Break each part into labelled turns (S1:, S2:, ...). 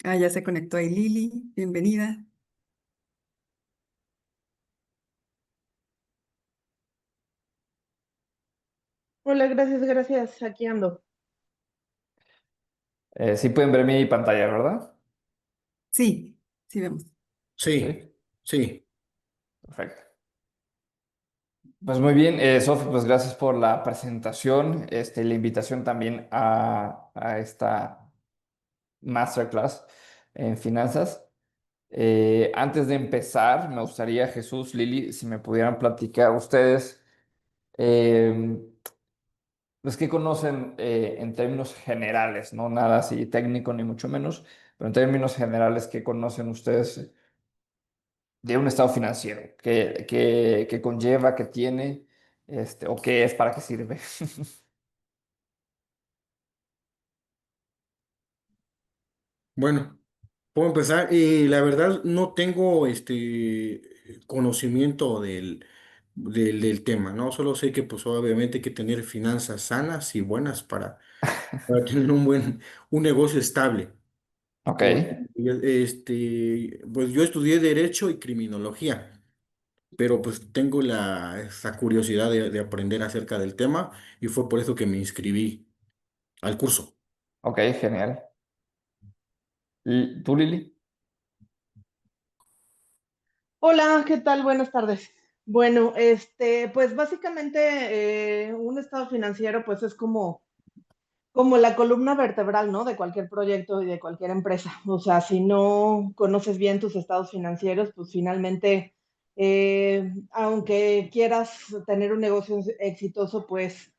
S1: Ah, ya se conectó ahí Lili, bienvenida.
S2: Hola, gracias, gracias. Aquí ando.
S3: Sí pueden ver mi pantalla, ¿verdad?
S1: Sí, sí vemos.
S3: Sí,
S4: Sí, sí.
S3: perfecto. Pues muy bien, Sofi, pues gracias por la presentación, la invitación también a esta masterclass en finanzas. Antes de empezar, me gustaría, Jesús, Lili, si me pudieran platicar ustedes, eh, los que conocen en términos generales, no nada así técnico ni mucho menos, pero en términos generales, ¿qué conocen ustedes de un estado financiero? ¿Qué conlleva, qué tiene, o qué es, para qué sirve?
S4: Bueno, puedo empezar. Y la verdad no tengo conocimiento del tema, ¿no? Solo sé que pues obviamente hay que tener finanzas sanas y buenas para tener un negocio estable.
S3: Ok,
S4: Por- pues yo estudié Derecho y Criminología, pero pues tengo esa curiosidad de aprender acerca del tema y fue por eso que me inscribí al curso.
S3: ok, genial. ¿Y tú, Lili?
S2: Hola, ¿qué tal? Buenas tardes. Bueno, pues básicamente un estado financiero pues es como la columna vertebral, ¿no? De cualquier proyecto y de cualquier empresa. O sea, si no conoces bien tus estados financieros, pues finalmente, aunque quieras tener un negocio exitoso, pues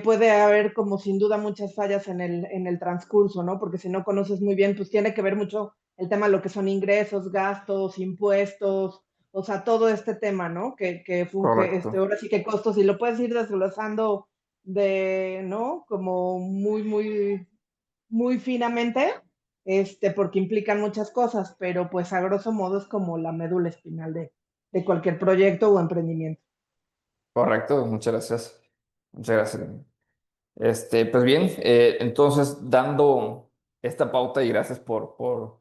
S2: puede haber como sin duda muchas fallas en el transcurso, ¿no? Porque si no conoces muy bien, pues tiene que ver mucho el tema de lo que son ingresos, gastos, impuestos, o sea, todo este tema, ¿no? Que funge,
S3: Correcto,
S2: ahora sí que costos, y lo puedes ir desglosando ¿no? Como muy finamente, porque implican muchas cosas, pero pues a grosso modo es como la médula espinal de cualquier proyecto o emprendimiento.
S3: correcto, muchas gracias. Muchas gracias. Pues bien, entonces dando esta pauta y gracias por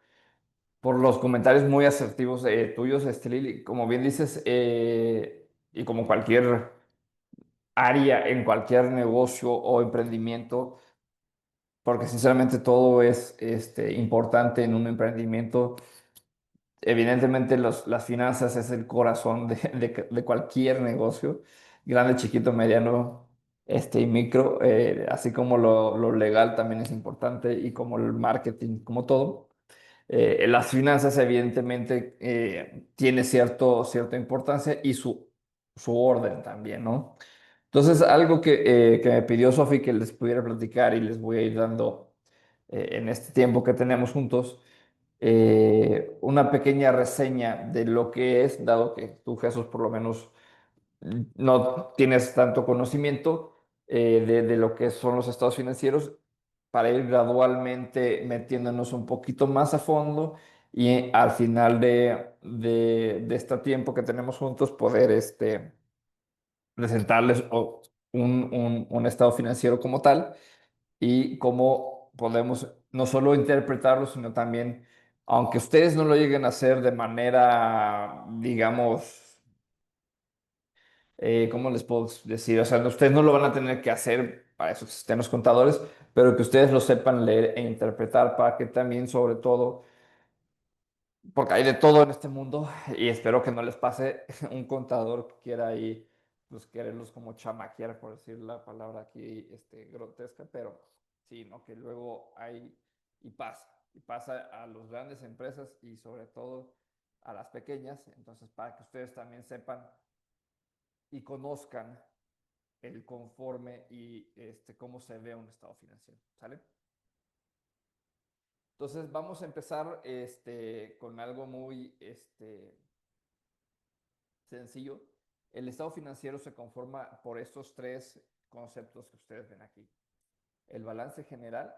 S3: los comentarios muy asertivos tuyos, Lili. Como bien dices, y como cualquier área en cualquier negocio o emprendimiento, porque sinceramente todo es importante en un emprendimiento. Evidentemente las finanzas es el corazón de cualquier negocio, grande, chiquito, mediano, y micro, así como lo legal también es importante y como el marketing, como todo. Las finanzas evidentemente tiene cierta importancia y su orden también, ¿no? Entonces, algo que me pidió Sofi que les pudiera platicar y les voy a ir dando en este tiempo que tenemos juntos, una pequeña reseña de lo que es, dado que tú, Jesús, por lo menos no tienes tanto conocimiento de lo que son los estados financieros, para ir gradualmente metiéndonos un poquito más a fondo y al final de este tiempo que tenemos juntos, poder presentarles un estado financiero como tal y cómo podemos no solo interpretarlo, sino también, aunque ustedes no lo lleguen a hacer de manera, digamos, ¿cómo les puedo decir? O sea, ustedes no lo van a tener que hacer, para eso existen los contadores, pero que ustedes lo sepan leer e interpretar para que también, sobre todo, porque hay de todo en este mundo y espero que no les pase un contador que quiera ahí, pues quererlos como chamaquear, por decir la palabra aquí, grotesca, pero sí, ¿no? Que luego hay y pasa a las grandes empresas y sobre todo a las pequeñas, entonces para que ustedes también sepan y conozcan el conforme y cómo se ve un estado financiero, ¿sale? Entonces vamos a empezar con algo muy sencillo. El estado financiero se conforma por estos tres conceptos que ustedes ven aquí. El balance general,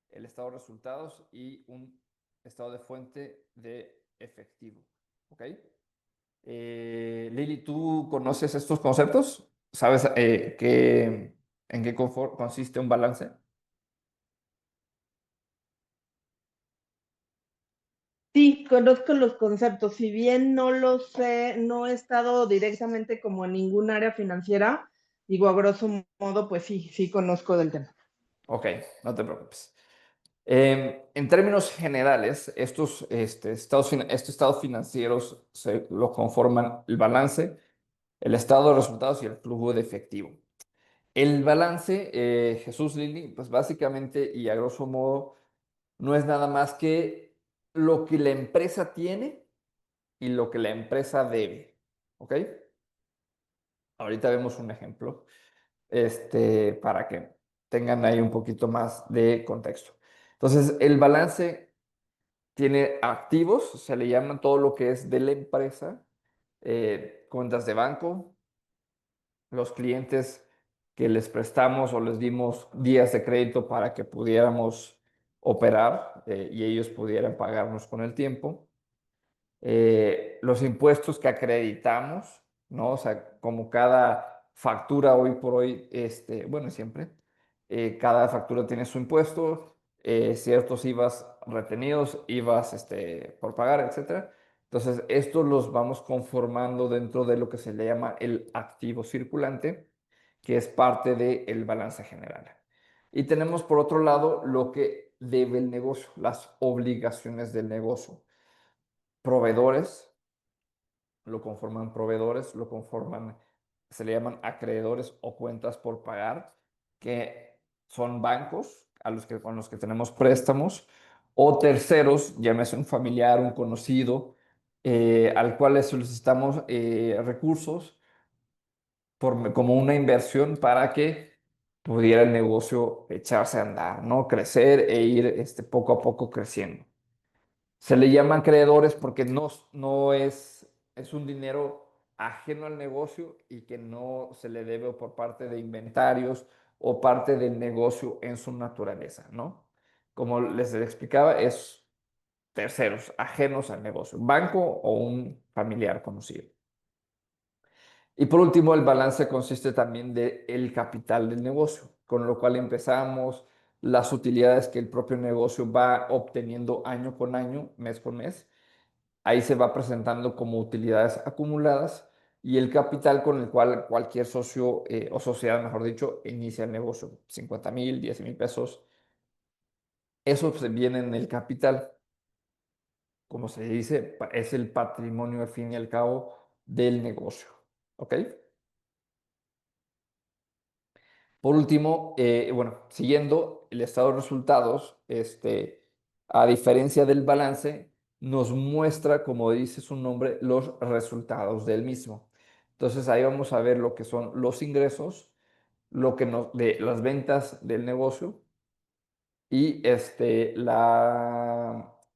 S3: el estado de resultados y un estado de fuente de efectivo. ¿Ok? Lili, ¿tú conoces estos conceptos? ¿Sabes en qué consiste un balance?
S2: Sí, conozco los conceptos, si bien no los sé, no he estado directamente como en ningún área financiera, digo, a grosso modo, pues sí, sí conozco del tema.
S3: Ok, no te preocupes. En términos generales, estos estados financieros lo conforman el balance, el estado de resultados y el flujo de efectivo. El balance, Jesús Lili, pues básicamente y a grosso modo, no es nada más que lo que la empresa tiene y lo que la empresa debe. ¿Ok? Ahorita vemos un ejemplo, para que tengan ahí un poquito más de contexto. Entonces, el balance tiene activos, se le llaman todo lo que es de la empresa, cuentas de banco, los clientes que les prestamos o les dimos días de crédito para que pudiéramos operar, y ellos pudieran pagarnos con el tiempo. Los impuestos que acreditamos, ¿no? O sea, como cada factura hoy por hoy, bueno, siempre, cada factura tiene su impuesto, ciertos IVAs retenidos, IVAs, por pagar, etcétera. Entonces, estos los vamos conformando dentro de lo que se le llama el activo circulante, que es parte del balance general. Y tenemos por otro lado lo que debe el negocio, las obligaciones del negocio. Proveedores, lo conforman proveedores, lo conforman, se le llaman acreedores o cuentas por pagar, que son bancos con los que tenemos préstamos, o terceros, llámese un familiar, un conocido, al cual le solicitamos recursos como una inversión para que pudiera el negocio echarse a andar, ¿no? Crecer e ir poco a poco creciendo. Se le llaman creedores porque no es un dinero ajeno al negocio y que no se le debe por parte de inventarios o parte del negocio en su naturaleza, ¿no? Como les explicaba, es terceros, ajenos al negocio, banco o un familiar conocido. Y por último, el balance consiste también del capital del negocio, con lo cual empezamos las utilidades que el propio negocio va obteniendo año con año, mes con mes. Ahí se va presentando como utilidades acumuladas y el capital con el cual cualquier socio, o sociedad, mejor dicho, inicia el negocio. 50,000, 10,000 pesos. Eso se viene en el capital. Como se dice, es el patrimonio al fin y al cabo del negocio. ¿Ok? Por último, bueno, siguiendo el estado de resultados, a diferencia del balance, nos muestra, como dice su nombre, los resultados del mismo. Entonces ahí vamos a ver lo que son los ingresos, de las ventas del negocio y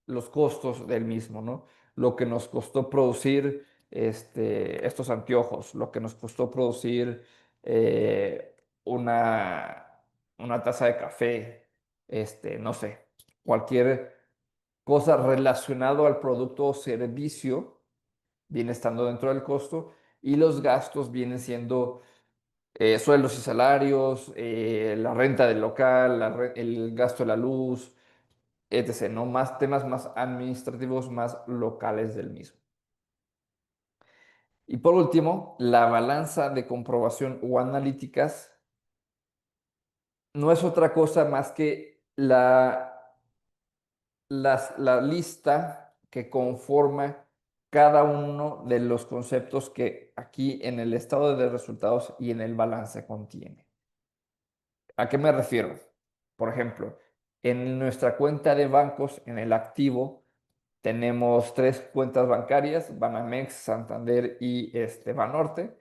S3: los costos del mismo, ¿no? Lo que nos costó producir estos anteojos, lo que nos costó producir eh, una, una taza de café, no sé, cualquier cosa relacionado al producto o servicio viene estando dentro del costo y los gastos vienen siendo sueldos y salarios, la renta del local, el gasto de la luz, etc., ¿no? Más temas más administrativos, más locales del mismo. Y por último, la balanza de comprobación o analíticas no es otra cosa más que la lista que conforma cada uno de los conceptos que aquí en el estado de resultados y en el balance contiene. ¿A qué me refiero? Por ejemplo, en nuestra cuenta de bancos, en el activo, tenemos tres cuentas bancarias, Banamex, Santander y Banorte,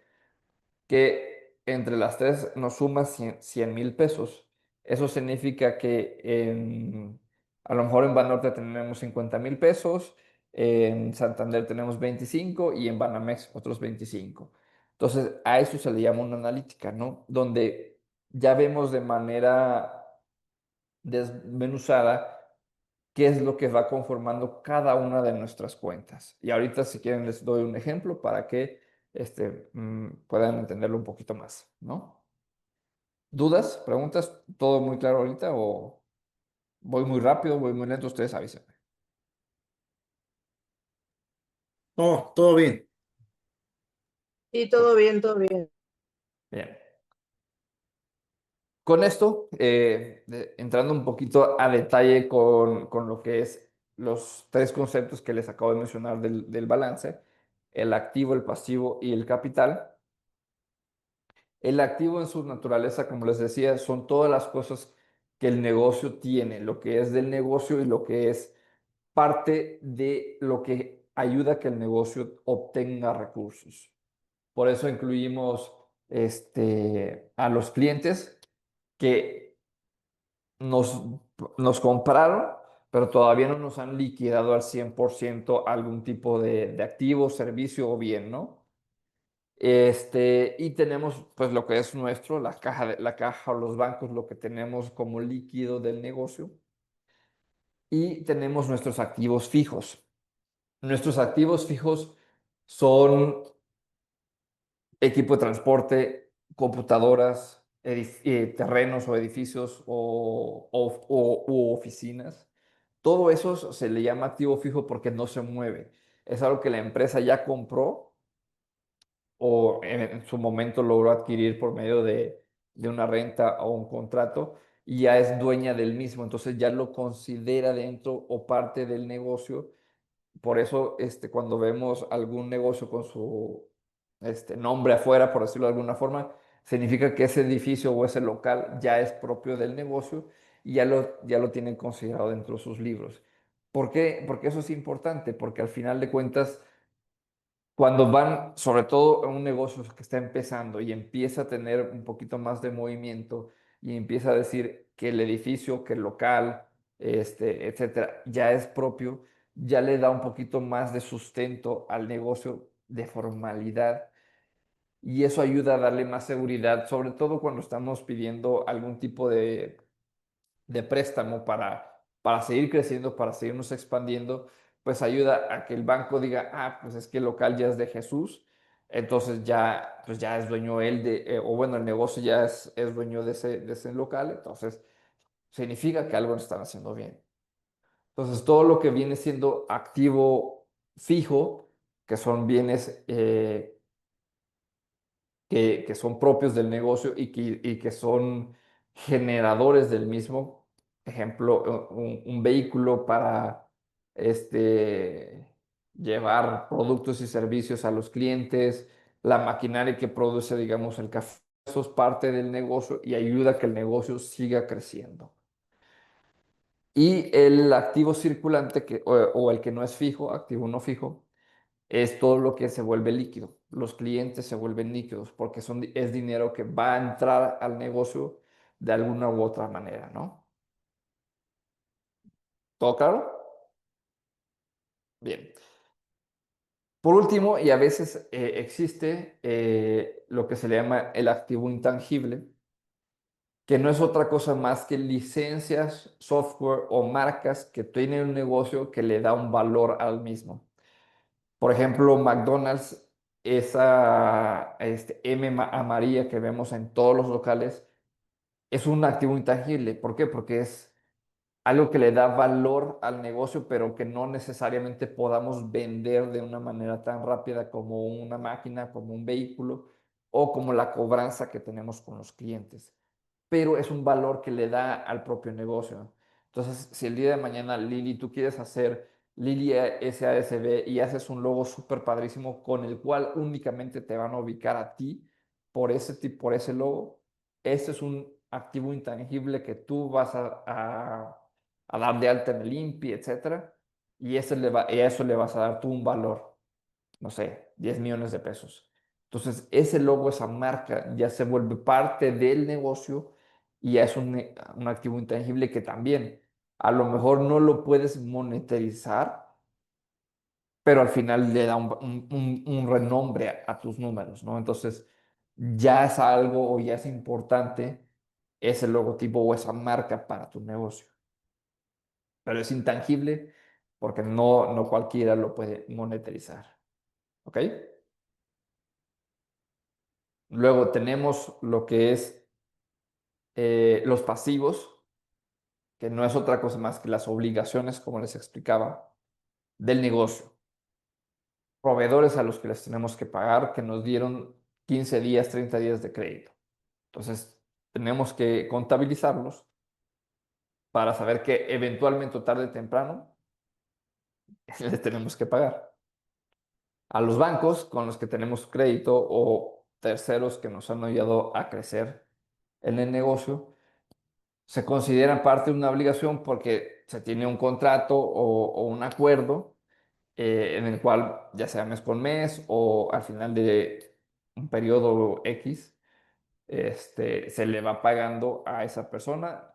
S3: que entre las tres nos suma 100,000 pesos. Eso significa que a lo mejor en Banorte tenemos 50,000 pesos, en Santander tenemos 25 y en Banamex otros 25. Entonces, a eso se le llama una analítica, ¿no? Donde ya vemos de manera desmenuzada qué es lo que va conformando cada una de nuestras cuentas. Y ahorita, si quieren, les doy un ejemplo para que puedan entenderlo un poquito más, ¿no? ¿Dudas? ¿Preguntas? ¿Todo muy claro ahorita o voy muy rápido, voy muy lento? Ustedes avísenme.
S4: Oh, todo bien.
S2: Y todo bien, todo bien.
S3: Bien. Con esto, entrando un poquito a detalle con lo que es los tres conceptos que les acabo de mencionar del balance, el activo, el pasivo y el capital. El activo en su naturaleza, como les decía, son todas las cosas que el negocio tiene, lo que es del negocio y lo que es parte de lo que ayuda a que el negocio obtenga recursos. Por eso incluimos a los clientes que nos, nos compraron, pero todavía no nos han liquidado al 100% algún tipo de activo, servicio o bien, ¿no? Y tenemos pues lo que es nuestro, la caja o los bancos, lo que tenemos como líquido del negocio. Y tenemos nuestros activos fijos. Nuestros activos fijos son equipo de transporte, computadoras, terrenos o edificios u oficinas. Todo eso se le llama activo fijo porque no se mueve. Es algo que la empresa ya compró o en su momento logró adquirir por medio de una renta o un contrato y ya es dueña del mismo. Entonces ya lo considera dentro o parte del negocio. Por eso, cuando vemos algún negocio con su nombre afuera, por decirlo de alguna forma, significa que ese edificio o ese local ya es propio del negocio y ya lo tienen considerado dentro de sus libros. ¿Por qué? Porque eso es importante, porque al final de cuentas, cuando van, sobre todo en un negocio que está empezando y empieza a tener un poquito más de movimiento y empieza a decir que el edificio, que el local, etcétera, ya es propio, ya le da un poquito más de sustento al negocio, de formalidad, y eso ayuda a darle más seguridad, sobre todo cuando estamos pidiendo algún tipo de préstamo para seguir creciendo, para seguirnos expandiendo, pues ayuda a que el banco diga, ah, pues es que el local ya es de Jesús, entonces ya, pues ya es dueño él o bueno, el negocio ya es dueño de ese local, entonces significa que algo lo están haciendo bien. Entonces, todo lo que viene siendo activo fijo, que son bienes que son propios del negocio y que son generadores del mismo. Ejemplo, un vehículo para llevar productos y servicios a los clientes, la maquinaria que produce, digamos, el café. Eso es parte del negocio y ayuda a que el negocio siga creciendo. Y el activo circulante, o el que no es fijo, activo no fijo, es todo lo que se vuelve líquido. Los clientes se vuelven líquidos porque es dinero que va a entrar al negocio de alguna u otra manera, ¿no? ¿Todo claro? Bien. Por último, y a veces existe lo que se le llama el activo intangible, que no es otra cosa más que licencias, software o marcas que tiene un negocio que le da un valor al mismo. Por ejemplo, McDonald's, esa amarilla que vemos en todos los locales, es un activo intangible. ¿Por qué? Porque es algo que le da valor al negocio, pero que no necesariamente podamos vender de una manera tan rápida como una máquina, como un vehículo o como la cobranza que tenemos con los clientes. Pero es un valor que le da al propio negocio. Entonces, si el día de mañana, Lili, tú quieres hacer Lili SASB y haces un logo súper padrísimo con el cual únicamente te van a ubicar a ti por ese logo, ese es un activo intangible que tú vas a dar de alta en el INPI, etcétera, y a eso le vas a dar tú un valor, no sé, 10 millones de pesos. Entonces, ese logo, esa marca, ya se vuelve parte del negocio y ya es un activo intangible que también a lo mejor no lo puedes monetarizar, pero al final le da un renombre a tus números, ¿no? Entonces, ya es algo o ya es importante ese logotipo o esa marca para tu negocio. Pero es intangible porque no cualquiera lo puede monetarizar. ¿Ok? Luego tenemos lo que es los pasivos, que no es otra cosa más que las obligaciones, como les explicaba, del negocio. proveedores a los que les tenemos que pagar que nos dieron 15 días, 30 días de crédito. Entonces, tenemos que contabilizarlos para saber que eventualmente o tarde o temprano les tenemos que pagar. A los bancos con los que tenemos crédito o terceros que nos han ayudado a crecer en el negocio, se consideran parte de una obligación porque se tiene un contrato o un acuerdo en el cual, ya sea mes con mes o al final de un periodo X, se le va pagando a esa persona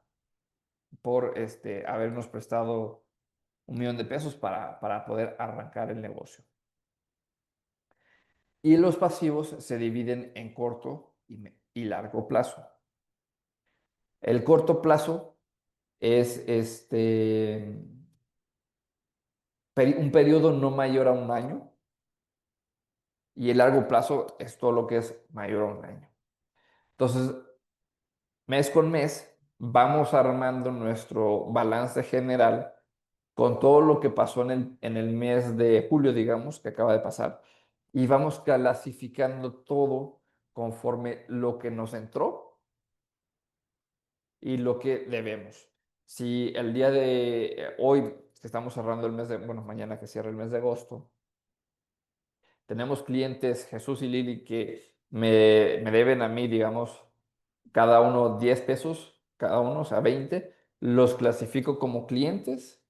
S3: por habernos prestado 1 millón de pesos para poder arrancar el negocio. Y los pasivos se dividen en corto y largo plazo. El corto plazo es un periodo no mayor a un año y el largo plazo es todo lo que es mayor a un año. Entonces, mes con mes vamos armando nuestro balance general con todo lo que pasó en el mes de julio, digamos, que acaba de pasar, y vamos clasificando todo conforme lo que nos entró y lo que debemos. Si el día de hoy, que estamos cerrando el mes de, bueno, mañana que cierra el mes de agosto, tenemos clientes, Jesús y Lili, que me deben a mí, digamos, cada uno 10 pesos, cada uno, o sea, 20, los clasifico como clientes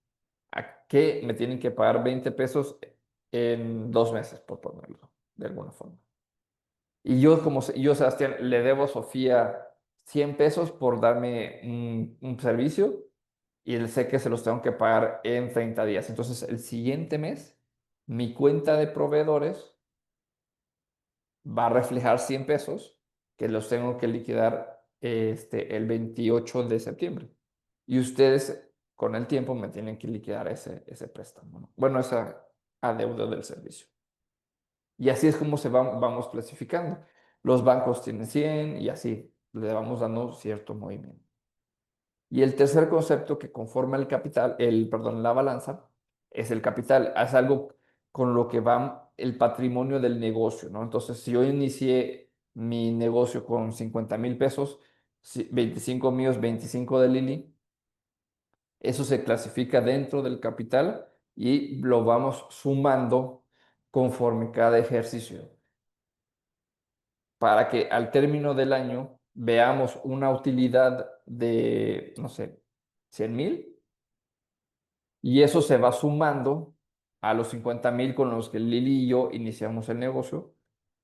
S3: a que me tienen que pagar 20 pesos en 2 meses, por ponerlo de alguna forma. Y yo, yo, Sebastián, le debo a Sofía 100 pesos por darme un servicio y él sé que se los tengo que pagar en 30 días. Entonces, el siguiente mes, mi cuenta de proveedores va a reflejar 100 pesos que los tengo que liquidar el 28 de septiembre. Y ustedes con el tiempo me tienen que liquidar ese préstamo, ¿no? Bueno, esa adeudo del servicio. Y así es como vamos clasificando. Los bancos tienen 100 y así le vamos dando cierto movimiento. Y el tercer concepto que conforma el capital, perdón, la balanza, es el capital. Es algo con lo que va el patrimonio del negocio, ¿no? Entonces, si yo inicié mi negocio con 50,000 pesos, 25 míos, 25 de Lili, eso se clasifica dentro del capital y lo vamos sumando conforme cada ejercicio para que al término del año veamos una utilidad de, no sé, 100,000 y eso se va sumando a los 50,000 con los que Lili y yo iniciamos el negocio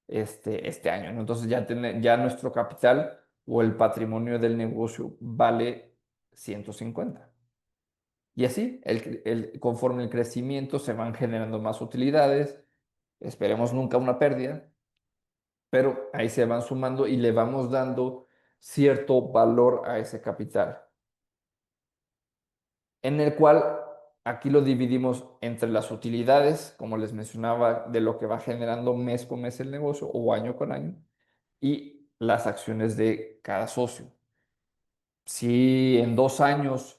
S3: este año, ¿no? Entonces ya nuestro capital o el patrimonio del negocio vale 150. Y así, conforme el crecimiento se van generando más utilidades, esperemos nunca una pérdida, pero ahí se van sumando y le vamos dando cierto valor a ese capital, en el cual aquí lo dividimos entre las utilidades, como les mencionaba, de lo que va generando mes con mes el negocio o año con año, y las acciones de cada socio. Si en 2 años,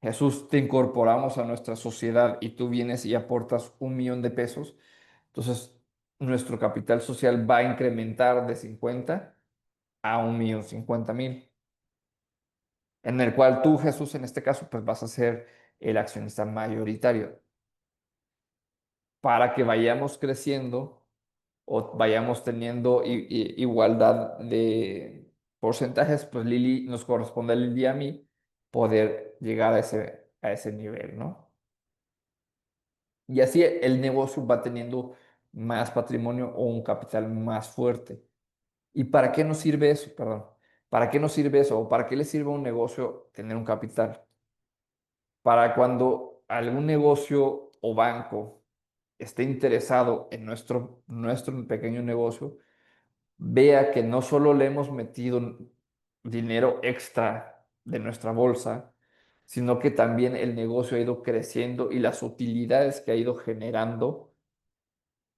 S3: Jesús, te incorporamos a nuestra sociedad y tú vienes y aportas 1 millón de pesos, entonces nuestro capital social va a incrementar de 50 a 1,050,000, en el cual tú, Jesús, en este caso, pues vas a ser el accionista mayoritario. Para que vayamos creciendo o vayamos teniendo igualdad de porcentajes, pues Lili, nos corresponde a Lili y a mí poder llegar a ese nivel, ¿no? Y así el negocio va teniendo más patrimonio o un capital más fuerte. ¿Y para qué nos sirve eso? Perdón. ¿Para qué nos sirve eso? ¿O para qué le sirve a un negocio tener un capital? Para cuando algún negocio o banco esté interesado en nuestro pequeño negocio, vea que no solo le hemos metido dinero extra de nuestra bolsa, sino que también el negocio ha ido creciendo y las utilidades que ha ido generando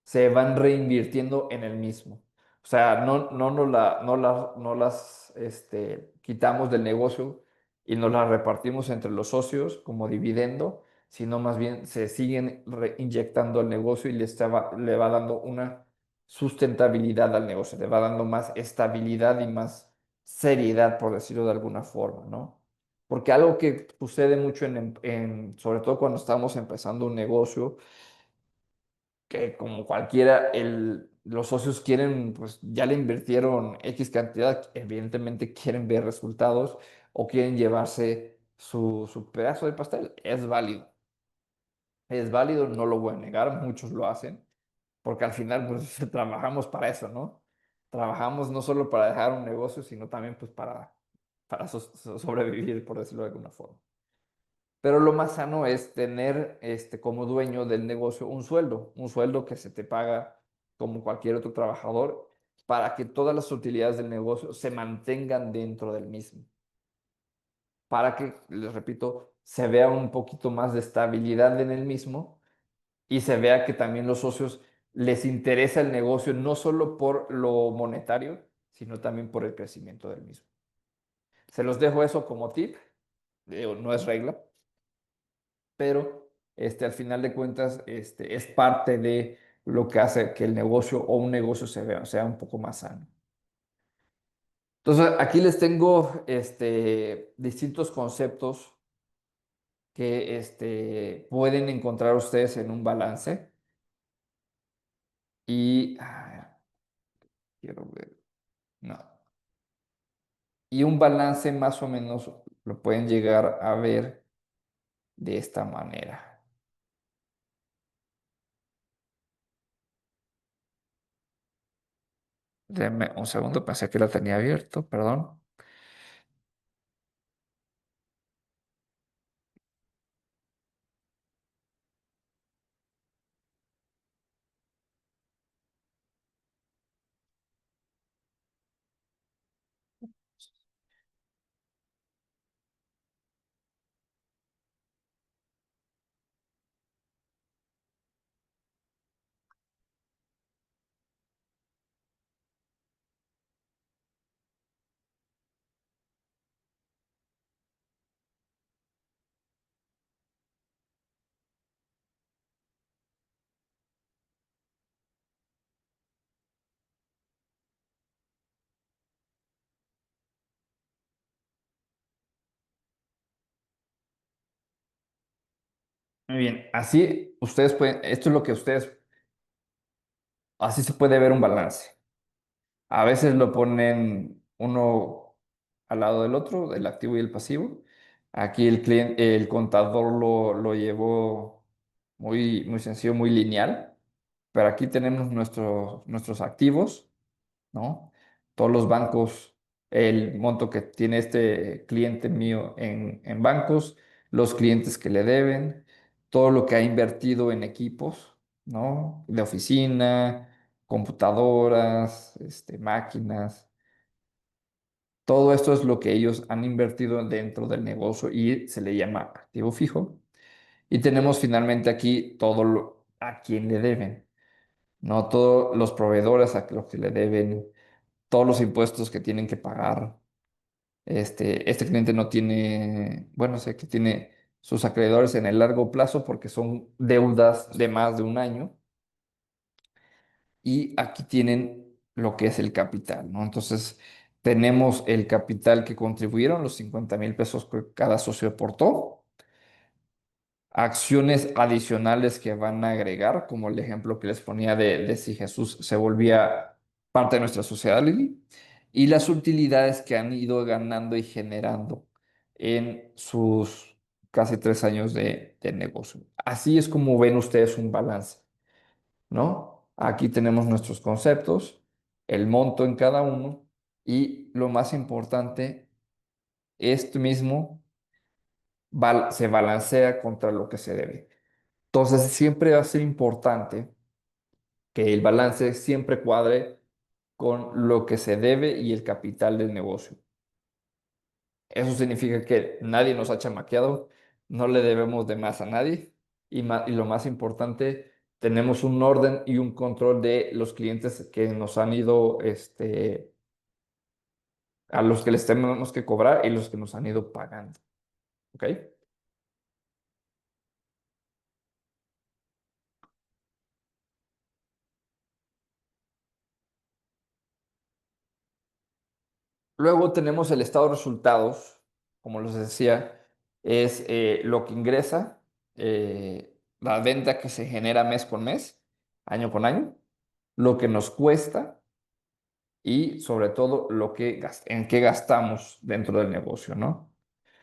S3: se van reinvirtiendo en el mismo. O sea, no las quitamos del negocio y nos las repartimos entre los socios como dividendo, sino más bien se siguen inyectando al negocio y le va dando una sustentabilidad al negocio, le va dando más estabilidad y más seriedad, por decirlo de alguna forma, ¿no? Porque algo que sucede mucho sobre todo cuando estamos empezando un negocio, que como cualquiera, los socios quieren, pues ya le invirtieron X cantidad, evidentemente quieren ver resultados o quieren llevarse su pedazo de pastel. Es válido, no lo voy a negar, muchos lo hacen, porque al final pues trabajamos para eso, ¿no? Trabajamos no solo para dejar un negocio, sino también pues para sobrevivir, por decirlo de alguna forma. Pero lo más sano es tener como dueño del negocio un sueldo que se te paga como cualquier otro trabajador para que todas las utilidades del negocio se mantengan dentro del mismo. Para que, les repito, se vea un poquito más de estabilidad en el mismo y se vea que también los socios les interesa el negocio no solo por lo monetario, sino también por el crecimiento del mismo. Se los dejo eso como tip, digo, no es regla, pero al final de cuentas es parte de lo que hace que el negocio o un negocio sea un poco más sano. Entonces, aquí les tengo distintos conceptos que pueden encontrar ustedes en un balance y quiero ver, no. Y un balance más o menos lo pueden llegar a ver de esta manera. Denme un segundo, pensé que lo tenía abierto, perdón. Muy bien, así ustedes pueden, esto es lo que ustedes, así se puede ver un balance. A veces lo ponen uno al lado del otro, el activo y el pasivo. Aquí el contador lo llevó muy sencillo, muy lineal. Pero aquí tenemos nuestros activos, ¿no? Todos los bancos, el monto que tiene este cliente mío en bancos, los clientes que le deben, todo lo que ha invertido en equipos, ¿no? De oficina, computadoras, máquinas. Todo esto es lo que ellos han invertido dentro del negocio y se le llama activo fijo. Y tenemos finalmente aquí a quien le deben, ¿no? Todos los proveedores a los que le deben, todos los impuestos que tienen que pagar. Este cliente no tiene, bueno, sé que tiene sus acreedores en el largo plazo porque son deudas de más de un año. Y aquí tienen lo que es el capital, ¿no? Entonces, tenemos el capital que contribuyeron, los 50,000 pesos que cada socio aportó, acciones adicionales que van a agregar, como el ejemplo que les ponía de si Jesús se volvía parte de nuestra sociedad, Lili, y las utilidades que han ido ganando y generando en sus casi 3 años de negocio. Así es como ven ustedes un balance, ¿no? Aquí tenemos nuestros conceptos, el monto en cada uno y lo más importante, esto mismo se balancea contra lo que se debe. Entonces, siempre va a ser importante que el balance siempre cuadre con lo que se debe y el capital del negocio. Eso significa que nadie nos ha chamaqueado, no le debemos de más a nadie y lo más importante, tenemos un orden y un control de los clientes que nos han ido, a los que les tenemos que cobrar y los que nos han ido pagando. ¿Ok? Luego tenemos el estado de resultados, como les decía, es lo que ingresa, la venta que se genera mes con mes, año con año, lo que nos cuesta y sobre todo en qué gastamos dentro del negocio, ¿no?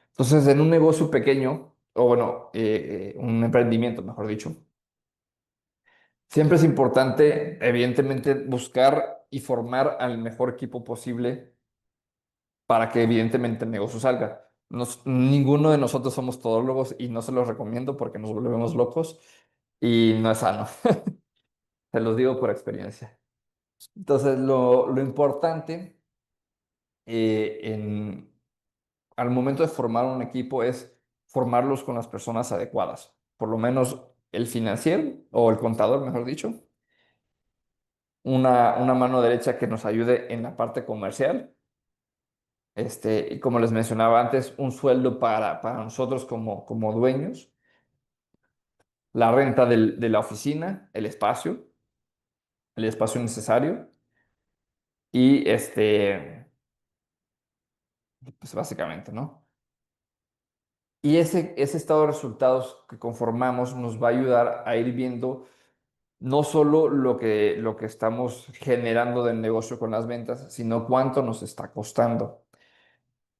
S3: Entonces, en un negocio pequeño, o bueno, un emprendimiento, mejor dicho, siempre es importante, evidentemente, buscar y formar al mejor equipo posible para que evidentemente el negocio salga. Ninguno de nosotros somos todólogos y no se los recomiendo porque nos volvemos locos y no es sano. Se los digo por experiencia. Entonces, lo importante al momento de formar un equipo es formarlos con las personas adecuadas. Por lo menos el financiero o el contador, mejor dicho. Una mano derecha que nos ayude en la parte comercial. Y como les mencionaba antes, un sueldo para nosotros como dueños, la renta de la oficina, el espacio necesario y pues básicamente, ¿no? Y ese estado de resultados que conformamos nos va a ayudar a ir viendo no solo lo que estamos generando del negocio con las ventas, sino cuánto nos está costando.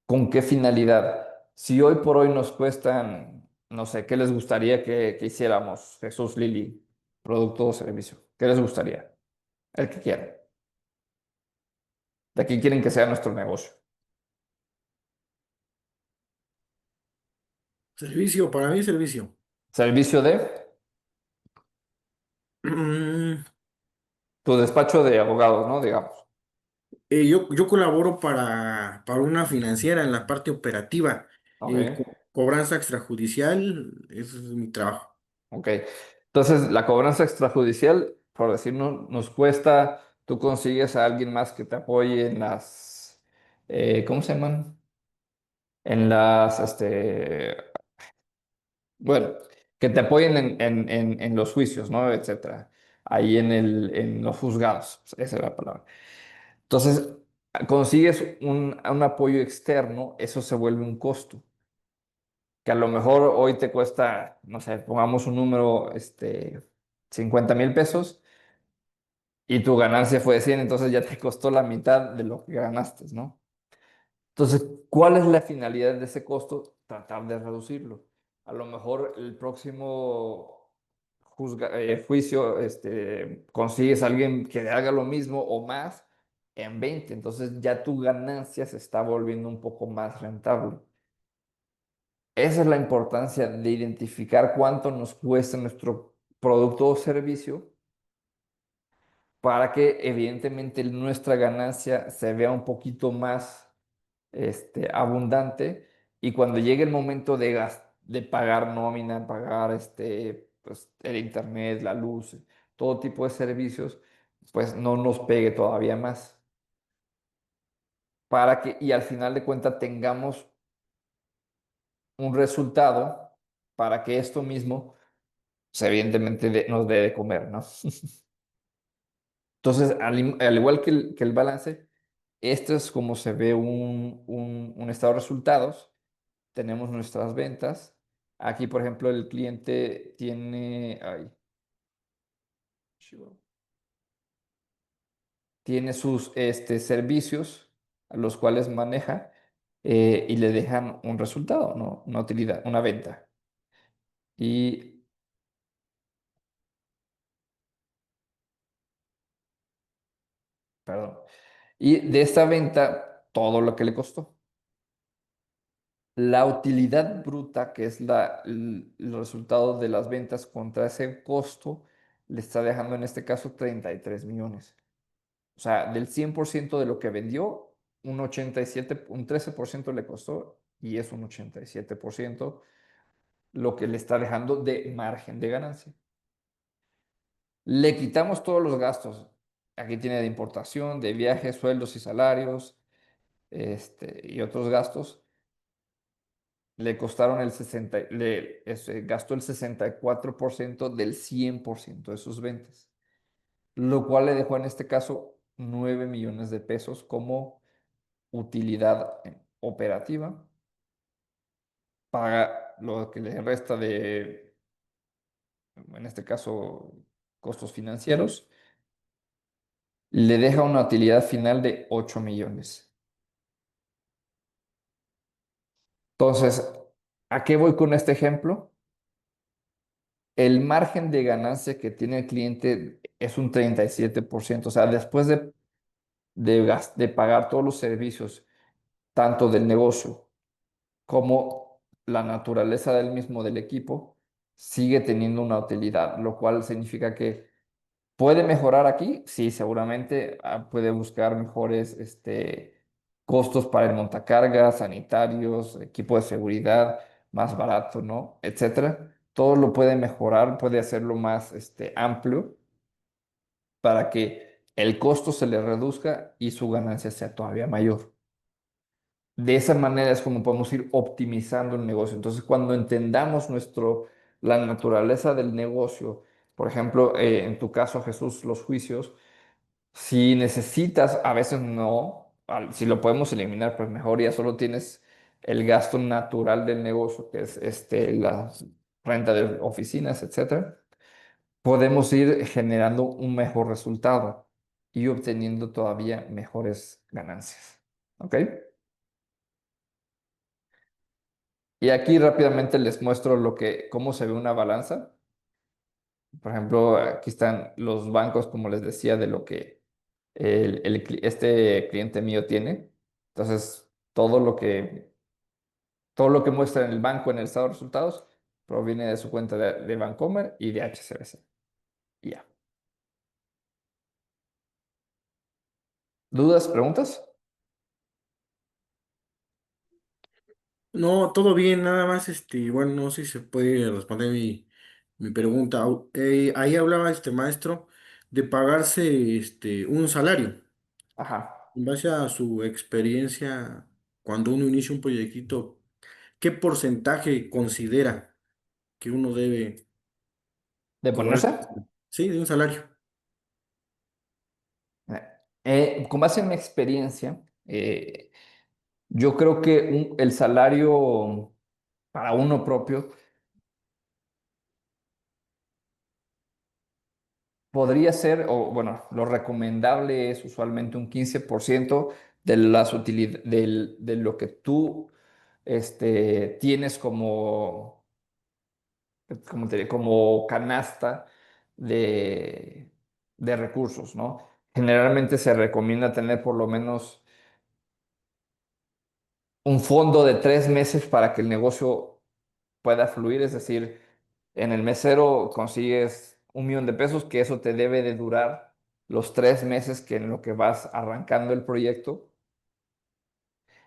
S3: ¿Con qué finalidad? Si hoy por hoy nos cuestan, no sé, ¿qué les gustaría que hiciéramos, Jesús, Lili, producto o servicio? ¿Qué les gustaría? El que quieran. ¿De qué quieren que sea nuestro negocio?
S4: Servicio, para mí servicio.
S3: Servicio de
S4: Mm,
S3: tu despacho de abogados, ¿no? Digamos.
S4: yo colaboro para una financiera en la parte operativa.
S3: Ok,
S4: Cobranza extrajudicial, ese es mi trabajo.
S3: ok. Entonces, la cobranza extrajudicial, por decirnos, nos cuesta, tú consigues a alguien más que te apoye en ¿cómo se llaman? En bueno, que te apoyen en los juicios, ¿no? Etcétera. Ahí en los juzgados, esa es la palabra. Entonces, consigues un apoyo externo, eso se vuelve un costo, que a lo mejor hoy te cuesta, no sé, pongamos un número, 50,000 pesos y tu ganancia fue de 100, entonces ya te costó la mitad de lo que ganaste, ¿no? Entonces, ¿cuál es la finalidad de ese costo? Tratar de reducirlo. A lo mejor el próximo juicio, consigues a alguien que haga lo mismo o más en 20, entonces ya tu ganancia se está volviendo un poco más rentable. Esa es la importancia de identificar cuánto nos cuesta nuestro producto o servicio para que evidentemente nuestra ganancia se vea un poquito más abundante y cuando llegue el momento de pagar nómina, pagar pues, el internet, la luz, todo tipo de servicios, pues no nos pegue todavía más. Y al final de cuentas tengamos un resultado para que esto mismo, pues, evidentemente nos dé de comer, ¿no? Entonces, al igual que el balance, esto es como se ve un estado de resultados. Tenemos nuestras ventas. Aquí, por ejemplo, el cliente chihuahua, tiene sus servicios a los cuales maneja y le dejan un resultado, ¿no? Una utilidad, una venta. Y, perdón, y de esta venta, todo lo que le costó. La utilidad bruta, que es el resultado de las ventas contra ese costo, le está dejando en este caso 33 millones. O sea, del 100% de lo que vendió, un 13% le costó y es un 87% lo que le está dejando de margen de ganancia. Le quitamos todos los gastos. Aquí tiene de importación, de viajes, sueldos y salarios, y otros gastos. Le costaron gastó el 64% del 100% de sus ventas, lo cual le dejó en este caso 9 millones de pesos como utilidad operativa, paga lo que le resta de, en este caso, costos financieros, le deja una utilidad final de 8 millones. Entonces, ¿a qué voy con este ejemplo? El margen de ganancia que tiene el cliente es un 37%. O sea, después de pagar todos los servicios, tanto del negocio como la naturaleza del mismo del equipo, sigue teniendo una utilidad, lo cual significa que puede mejorar aquí, sí, seguramente puede buscar mejores costos para el montacargas, sanitarios, equipo de seguridad, más barato, ¿no? Etcétera. Todo lo puede mejorar, puede hacerlo más amplio para que el costo se le reduzca y su ganancia sea todavía mayor. De esa manera es como podemos ir optimizando el negocio. Entonces, cuando entendamos la naturaleza del negocio, por ejemplo, en tu caso, Jesús, los juicios, si necesitas, a veces no, si lo podemos eliminar, pues mejor ya solo tienes el gasto natural del negocio, que es la renta de oficinas, etcétera. Podemos ir generando un mejor resultado y obteniendo todavía mejores ganancias. ¿Ok? Y aquí rápidamente les muestro cómo se ve una balanza. Por ejemplo, aquí están los bancos, como les decía, de lo que este cliente mío tiene. Entonces, todo lo que muestra en el banco en el estado de resultados proviene de su cuenta de Bancomer y de HSBC. Y ya. ¿Dudas, preguntas?
S4: No, todo bien, nada más, bueno, no sé si se puede responder mi pregunta. Ahí hablaba este maestro de pagarse un salario.
S3: Ajá.
S4: En base a su experiencia, cuando uno inicia un proyectito, ¿qué porcentaje considera que uno debe
S3: ¿De
S4: cobrar?
S3: ponerse?
S4: Sí, de un salario.
S3: Con base en mi experiencia, yo creo que el salario para uno propio podría ser, o bueno, lo recomendable es usualmente un 15% de las de lo que tú tienes como canasta de, de recursos, ¿no? Generalmente se recomienda tener por lo menos un fondo de 3 meses para que el negocio pueda fluir, es decir, en el mes cero consigues 1 millón de pesos, que eso te debe de durar los 3 meses que en lo que vas arrancando el proyecto.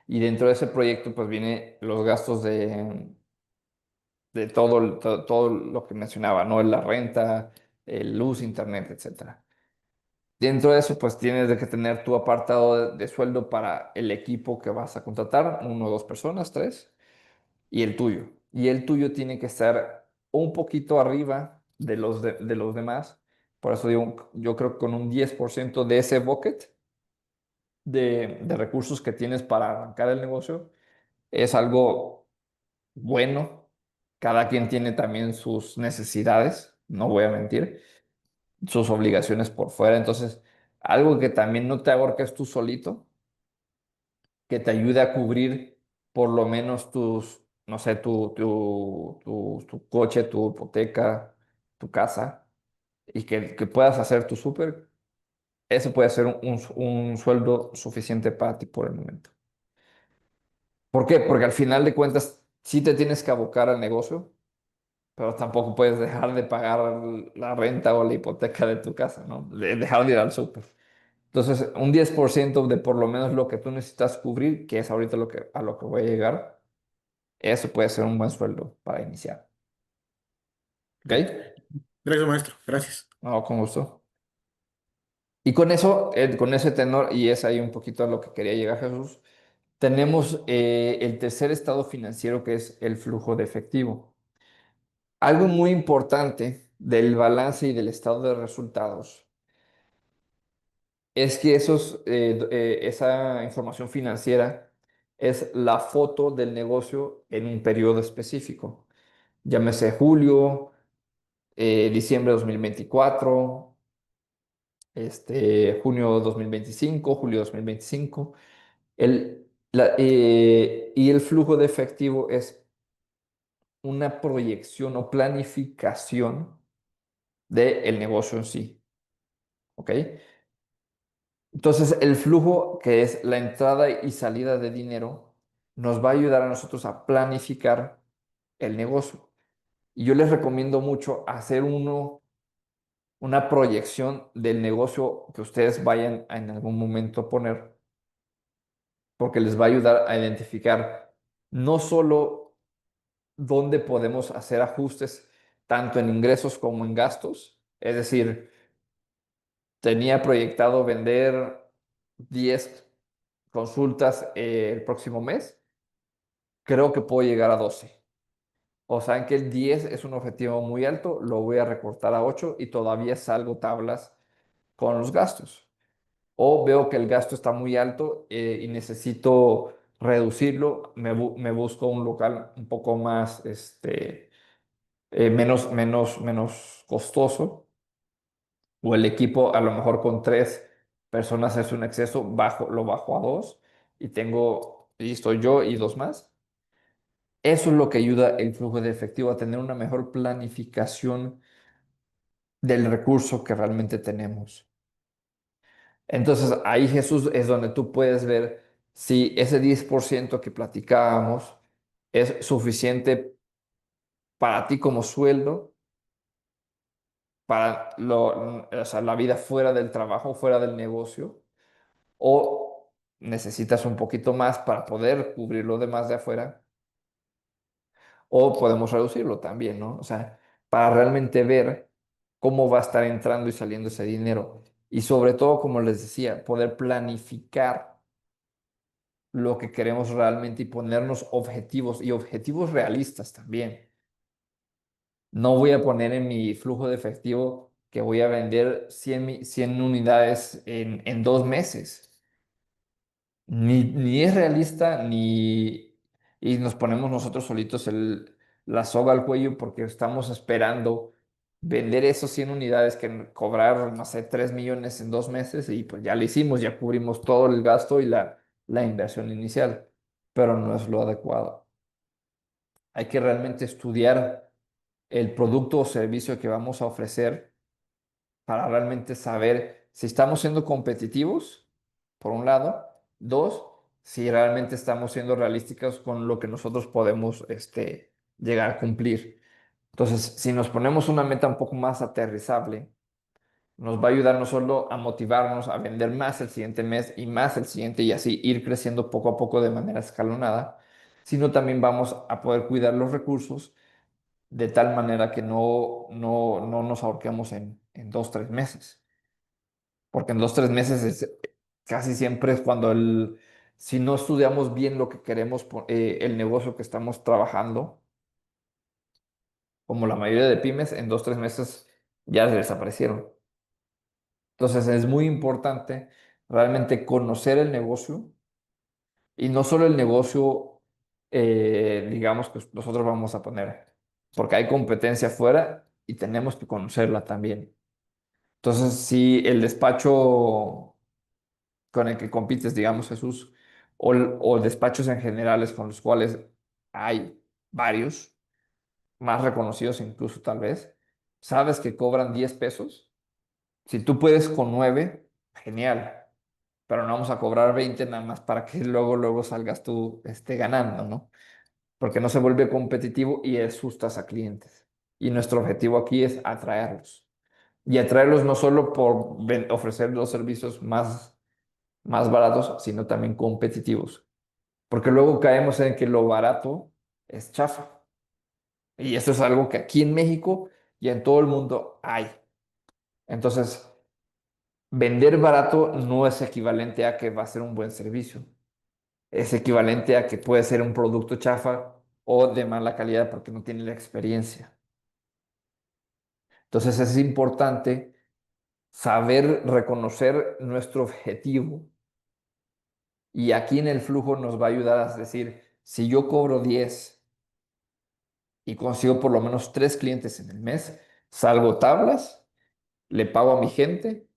S3: Y dentro de ese proyecto, pues viene los gastos de todo lo que mencionaba, ¿no? La renta, luz, internet, etcétera. Dentro de eso, pues tienes de que tener tu apartado de sueldo para el equipo que vas a contratar, 1 o 2 personas, tres, y el tuyo. Y el tuyo tiene que estar un poquito arriba de los demás. Por eso digo, yo creo que con un 10% de ese bucket de recursos que tienes para arrancar el negocio es algo bueno. Cada quien tiene también sus necesidades, no voy a mentir, sus obligaciones por fuera. Entonces, algo que también no te ahorques tú solito, que te ayude a cubrir por lo menos no sé, tu coche, tu hipoteca, tu casa, y que puedas hacer tu súper, ese puede ser un sueldo suficiente para ti por el momento. ¿Por qué? Porque al final de cuentas sí te tienes que abocar al negocio, pero tampoco puedes dejar de pagar la renta o la hipoteca de tu casa, ¿no? Dejar de ir al súper. Entonces, un 10% de por lo menos lo que tú necesitas cubrir, que es ahorita a lo que voy a llegar, eso puede ser un buen sueldo para iniciar. ¿Ok?
S4: Ok. Gracias, maestro. Gracias.
S3: No, con gusto. Y con eso, con ese tenor, y es ahí un poquito a lo que quería llegar, Jesús, tenemos el tercer estado financiero, que es el flujo de efectivo. Algo muy importante del balance y del estado de resultados es que esa información financiera es la foto del negocio en un periodo específico. Llámese julio, diciembre de 2024, junio 2025, julio 2025. Y el flujo de efectivo es una proyección o planificación del negocio en sí. ¿Ok? Entonces, el flujo, que es la entrada y salida de dinero, nos va a ayudar a nosotros a planificar el negocio. Y yo les recomiendo mucho hacer una proyección del negocio que ustedes vayan en algún momento a poner, porque les va a ayudar a identificar no solo dónde podemos hacer ajustes, tanto en ingresos como en gastos. Es decir, tenía proyectado vender 10 consultas el próximo mes, creo que puedo llegar a 12. O saben que el 10 es un objetivo muy alto, lo voy a recortar a 8 y todavía salgo tablas con los gastos. O veo que el gasto está muy alto y necesito reducirlo, me busco un local un poco más, menos costoso, o el equipo a lo mejor con 3 personas es un exceso, lo bajo a 2 y estoy yo y 2 más. Eso es lo que ayuda el flujo de efectivo a tener una mejor planificación del recurso que realmente tenemos. Entonces ahí, Jesús, es donde tú puedes ver si ese 10% que platicábamos es suficiente para ti como sueldo, para o sea, la vida fuera del trabajo, fuera del negocio, o necesitas un poquito más para poder cubrir lo demás de afuera, o podemos reducirlo también, ¿no? O sea, para realmente ver cómo va a estar entrando y saliendo ese dinero. Y sobre todo, como les decía, poder planificar lo que queremos realmente y ponernos objetivos y objetivos realistas también. No voy a poner en mi flujo de efectivo que voy a vender 100 unidades en 2 meses. Ni es realista, y nos ponemos nosotros solitos la soga al cuello porque estamos esperando vender esos 100 unidades que cobrar, no sé, 3 millones en 2 meses y pues ya lo hicimos, ya cubrimos todo el gasto y la inversión inicial, pero no es lo adecuado. Hay que realmente estudiar el producto o servicio que vamos a ofrecer para realmente saber si estamos siendo competitivos, por un lado. Dos, si realmente estamos siendo realísticos con lo que nosotros podemos llegar a cumplir. Entonces, si nos ponemos una meta un poco más aterrizable, nos va a ayudar no solo a motivarnos a vender más el siguiente mes y más el siguiente y así ir creciendo poco a poco de manera escalonada, sino también vamos a poder cuidar los recursos de tal manera que no nos ahorquemos en 2, 3 meses. Porque en 2, 3 meses casi siempre es cuando si no estudiamos bien lo que queremos, el negocio que estamos trabajando, como la mayoría de pymes, en 2, 3 meses ya se desaparecieron. Entonces es muy importante realmente conocer el negocio y no solo el negocio, digamos, que nosotros vamos a poner, porque hay competencia afuera y tenemos que conocerla también. Entonces, si el despacho con el que compites, digamos, Jesús, o despachos en generales con los cuales hay varios, más reconocidos incluso tal vez, sabes que cobran 10 pesos. Si tú puedes con 9, genial, pero no vamos a cobrar 20 nada más para que luego salgas tú ganando, ¿no? Porque no se vuelve competitivo y asustas a clientes. Y nuestro objetivo aquí es atraerlos. Y atraerlos no solo por ofrecer los servicios más baratos, sino también competitivos. Porque luego caemos en que lo barato es chafa. Y eso es algo que aquí en México y en todo el mundo hay. Entonces, vender barato no es equivalente a que va a ser un buen servicio. Es equivalente a que puede ser un producto chafa o de mala calidad porque no tiene la experiencia. Entonces, es importante saber reconocer nuestro objetivo. Y aquí en el flujo nos va a ayudar a decir, si yo cobro 10 y consigo por lo menos 3 clientes en el mes, salgo tablas, le pago a mi gente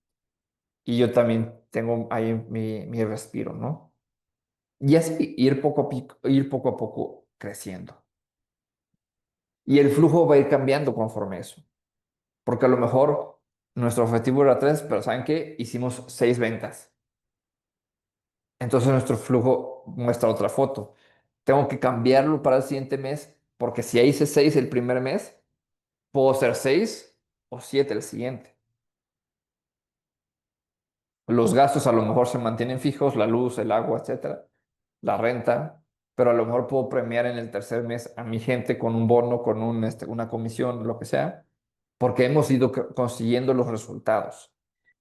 S3: y yo también tengo ahí mi respiro, ¿no? Y así ir poco a poco creciendo. Y el flujo va a ir cambiando conforme eso. Porque a lo mejor nuestro objetivo era 3, pero ¿saben qué? Hicimos 6 ventas. Entonces nuestro flujo muestra otra foto. Tengo que cambiarlo para el siguiente mes, porque si ya hice 6 el primer mes, puedo hacer 6 o 7 el siguiente. Los gastos a lo mejor se mantienen fijos, la luz, el agua, etcétera, la renta, pero a lo mejor puedo premiar en el tercer mes a mi gente con un bono, con una comisión, lo que sea, porque hemos ido consiguiendo los resultados.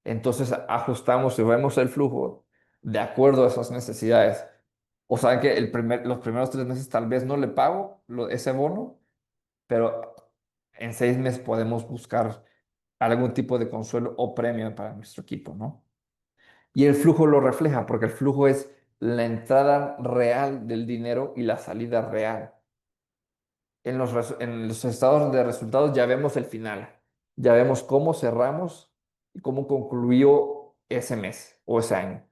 S3: Entonces ajustamos y vemos el flujo de acuerdo a esas necesidades. O sea que los primeros 3 meses tal vez no le pago ese bono, pero en 6 meses podemos buscar algún tipo de consuelo o premio para nuestro equipo, ¿no? Y el flujo lo refleja, porque el flujo es la entrada real del dinero y la salida real. En los estados de resultados ya vemos el final, ya vemos cómo cerramos y cómo concluyó ese mes o ese año.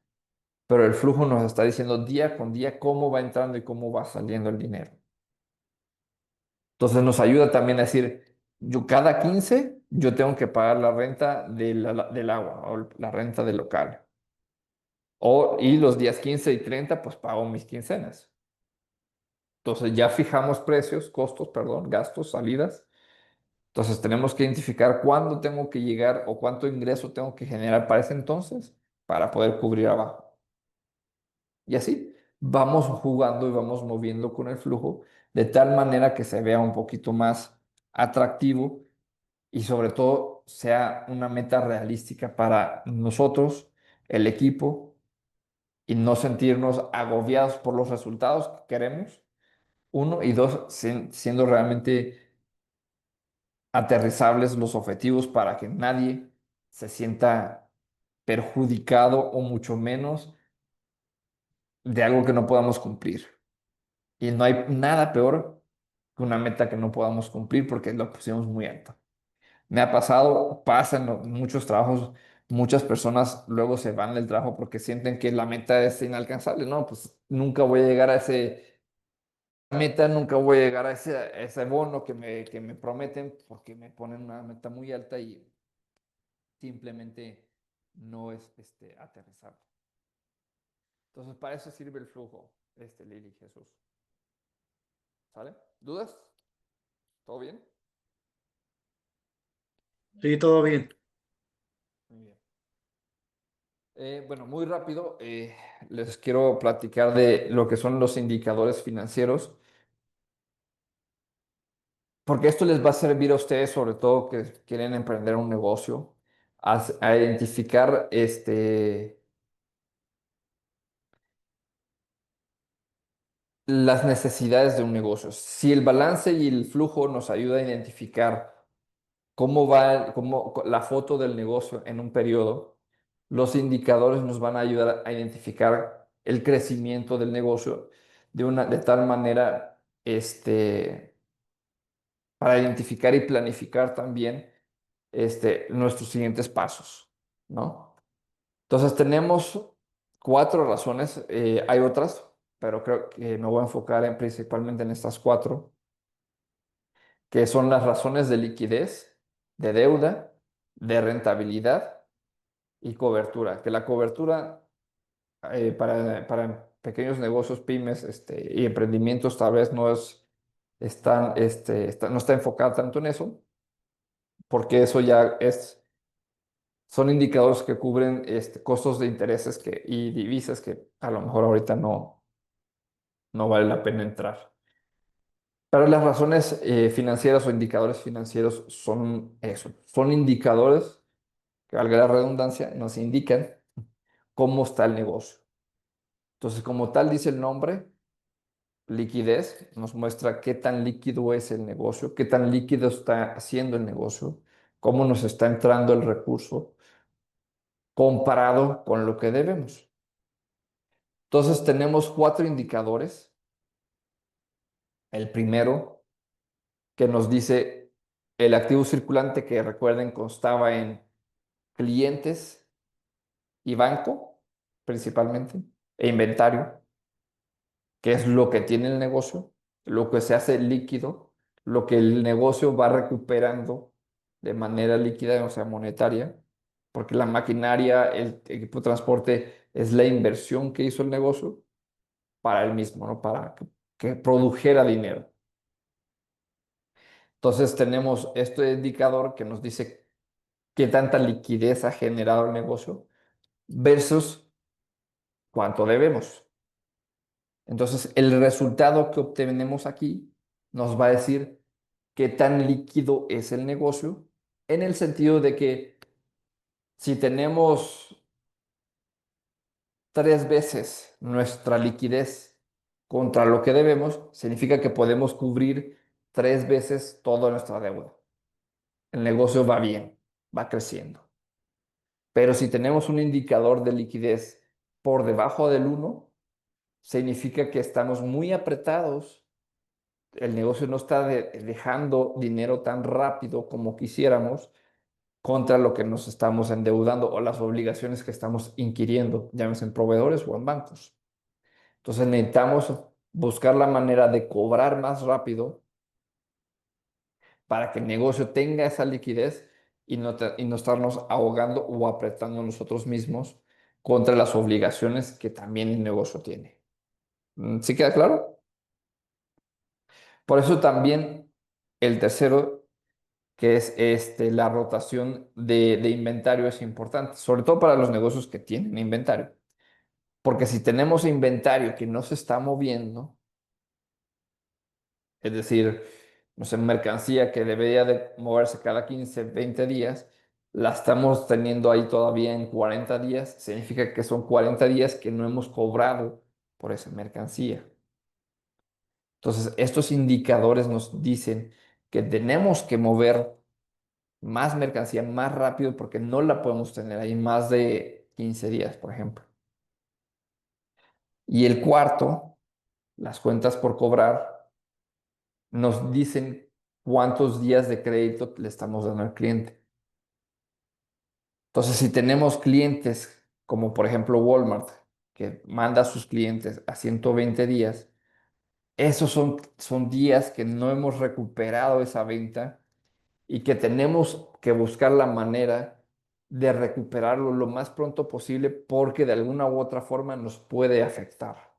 S3: Pero el flujo nos está diciendo día con día cómo va entrando y cómo va saliendo el dinero. Entonces nos ayuda también a decir, yo cada 15 yo tengo que pagar la renta del agua o la renta del local. Y los días 15 y 30 pues pago mis quincenas. Entonces ya fijamos precios, costos, perdón, gastos, salidas. Entonces tenemos que identificar cuándo tengo que llegar o cuánto ingreso tengo que generar para ese entonces para poder cubrir abajo. Y así vamos jugando y vamos moviendo con el flujo de tal manera que se vea un poquito más atractivo y sobre todo sea una meta realística para nosotros, el equipo, y no sentirnos agobiados por los resultados que queremos. Uno, y dos, siendo realmente aterrizables los objetivos para que nadie se sienta perjudicado o mucho menos de algo que no podamos cumplir. Y no hay nada peor que una meta que no podamos cumplir porque lo pusimos muy alto. Me ha pasado, pasa en muchos trabajos, muchas personas luego se van del trabajo porque sienten que la meta es inalcanzable. No, pues nunca voy a llegar a ese meta, nunca voy a llegar a ese bono que me prometen porque me ponen una meta muy alta y simplemente no es aterrizable. Entonces, para eso sirve el flujo, Lili, Jesús. ¿Sale? ¿Dudas? ¿Todo bien?
S4: Sí, todo bien.
S3: Muy bien. Bueno, muy rápido, les quiero platicar de lo que son los indicadores financieros, porque esto les va a servir a ustedes, sobre todo que quieren emprender un negocio, a identificar las necesidades de un negocio. Si el balance y el flujo nos ayuda a identificar cómo va la foto del negocio en un periodo, los indicadores nos van a ayudar a identificar el crecimiento del negocio de tal manera, para identificar y planificar también, nuestros siguientes pasos, ¿no? Entonces tenemos 4 razones, hay otras, pero creo que me voy a enfocar principalmente en estas 4, que son las razones de liquidez, de deuda, de rentabilidad y cobertura. Que la cobertura, para pequeños negocios, pymes, y emprendimientos tal vez no está enfocada tanto en eso, porque eso ya son indicadores que cubren costos de intereses y divisas que a lo mejor ahorita no vale la pena entrar. Pero las razones financieras o indicadores financieros son eso, son indicadores que, valga la redundancia, nos indican cómo está el negocio. Entonces, como tal dice el nombre, liquidez nos muestra qué tan líquido es el negocio, qué tan líquido está haciendo el negocio, cómo nos está entrando el recurso. comparado con lo que debemos. Entonces tenemos 4 indicadores. El primero que nos dice el activo circulante, que recuerden constaba en clientes y banco principalmente, e inventario, que es lo que tiene el negocio, lo que se hace líquido, lo que el negocio va recuperando de manera líquida, o sea, monetaria, porque la maquinaria, el equipo de transporte es la inversión que hizo el negocio para él mismo, ¿no? Para que produjera dinero. Entonces tenemos este indicador que nos dice qué tanta liquidez ha generado el negocio versus cuánto debemos. Entonces el resultado que obtenemos aquí nos va a decir qué tan líquido es el negocio, en el sentido de que si tenemos 3 veces nuestra liquidez contra lo que debemos, significa que podemos cubrir 3 veces toda nuestra deuda. El negocio va bien, va creciendo. Pero si tenemos un indicador de liquidez por debajo del 1, significa que estamos muy apretados. El negocio no está dejando dinero tan rápido como quisiéramos contra lo que nos estamos endeudando o las obligaciones que estamos inquiriendo, llámese en proveedores o en bancos. Entonces necesitamos buscar la manera de cobrar más rápido para que el negocio tenga esa liquidez y no estarnos ahogando o apretando nosotros mismos contra las obligaciones que también el negocio tiene. ¿Sí queda claro? Por eso también el tercero, que es la rotación de inventario, es importante, sobre todo para los negocios que tienen inventario. Porque si tenemos inventario que no se está moviendo, es decir, no sé, mercancía que debería de moverse cada 15, 20 días, la estamos teniendo ahí todavía en 40 días, significa que son 40 días que no hemos cobrado por esa mercancía. Entonces, estos indicadores nos dicen que tenemos que mover más mercancía más rápido porque no la podemos tener ahí más de 15 días, por ejemplo. Y el cuarto, las cuentas por cobrar, nos dicen cuántos días de crédito le estamos dando al cliente. Entonces, si tenemos clientes como por ejemplo Walmart, que manda a sus clientes a 120 días, esos son días que no hemos recuperado esa venta y que tenemos que buscar la manera de recuperarlo lo más pronto posible porque de alguna u otra forma nos puede afectar.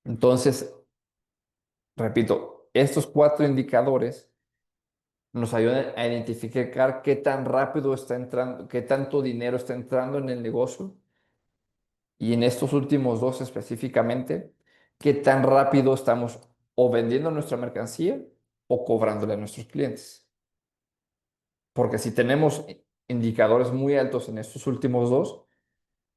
S3: Entonces, repito, estos 4 indicadores nos ayudan a identificar qué tan rápido está entrando, qué tanto dinero está entrando en el negocio y en estos últimos 2 específicamente, qué tan rápido estamos o vendiendo nuestra mercancía o cobrándole a nuestros clientes. Porque si tenemos indicadores muy altos en estos últimos 2,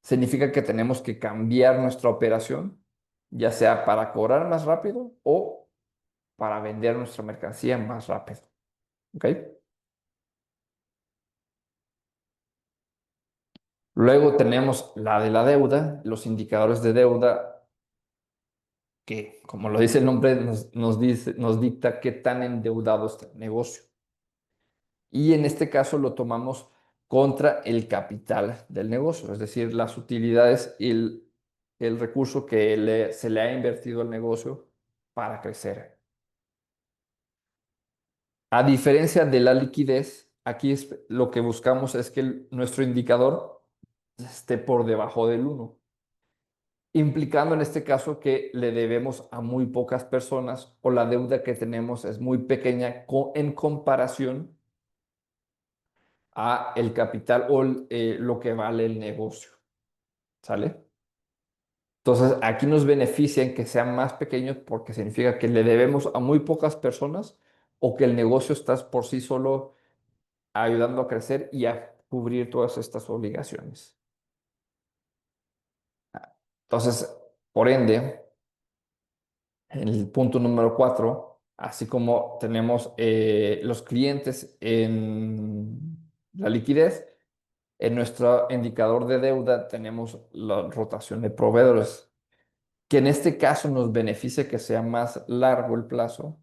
S3: significa que tenemos que cambiar nuestra operación, ya sea para cobrar más rápido o para vender nuestra mercancía más rápido. ¿Ok? Luego tenemos la de la deuda, los indicadores de deuda, que como lo dice el nombre, nos dicta qué tan endeudado está el negocio. Y en este caso lo tomamos contra el capital del negocio, es decir, las utilidades y el recurso que se le ha invertido al negocio para crecer. A diferencia de la liquidez, aquí lo que buscamos es que nuestro indicador esté por debajo del 1, implicando en este caso que le debemos a muy pocas personas o la deuda que tenemos es muy pequeña en comparación a el capital o lo que vale el negocio. ¿Sale? Entonces, aquí nos beneficia en que sean más pequeños porque significa que le debemos a muy pocas personas o que el negocio está por sí solo ayudando a crecer y a cubrir todas estas obligaciones. Entonces, por ende, en el punto número 4, así como tenemos los clientes en la liquidez, en nuestro indicador de deuda tenemos la rotación de proveedores, que en este caso nos beneficia que sea más largo el plazo,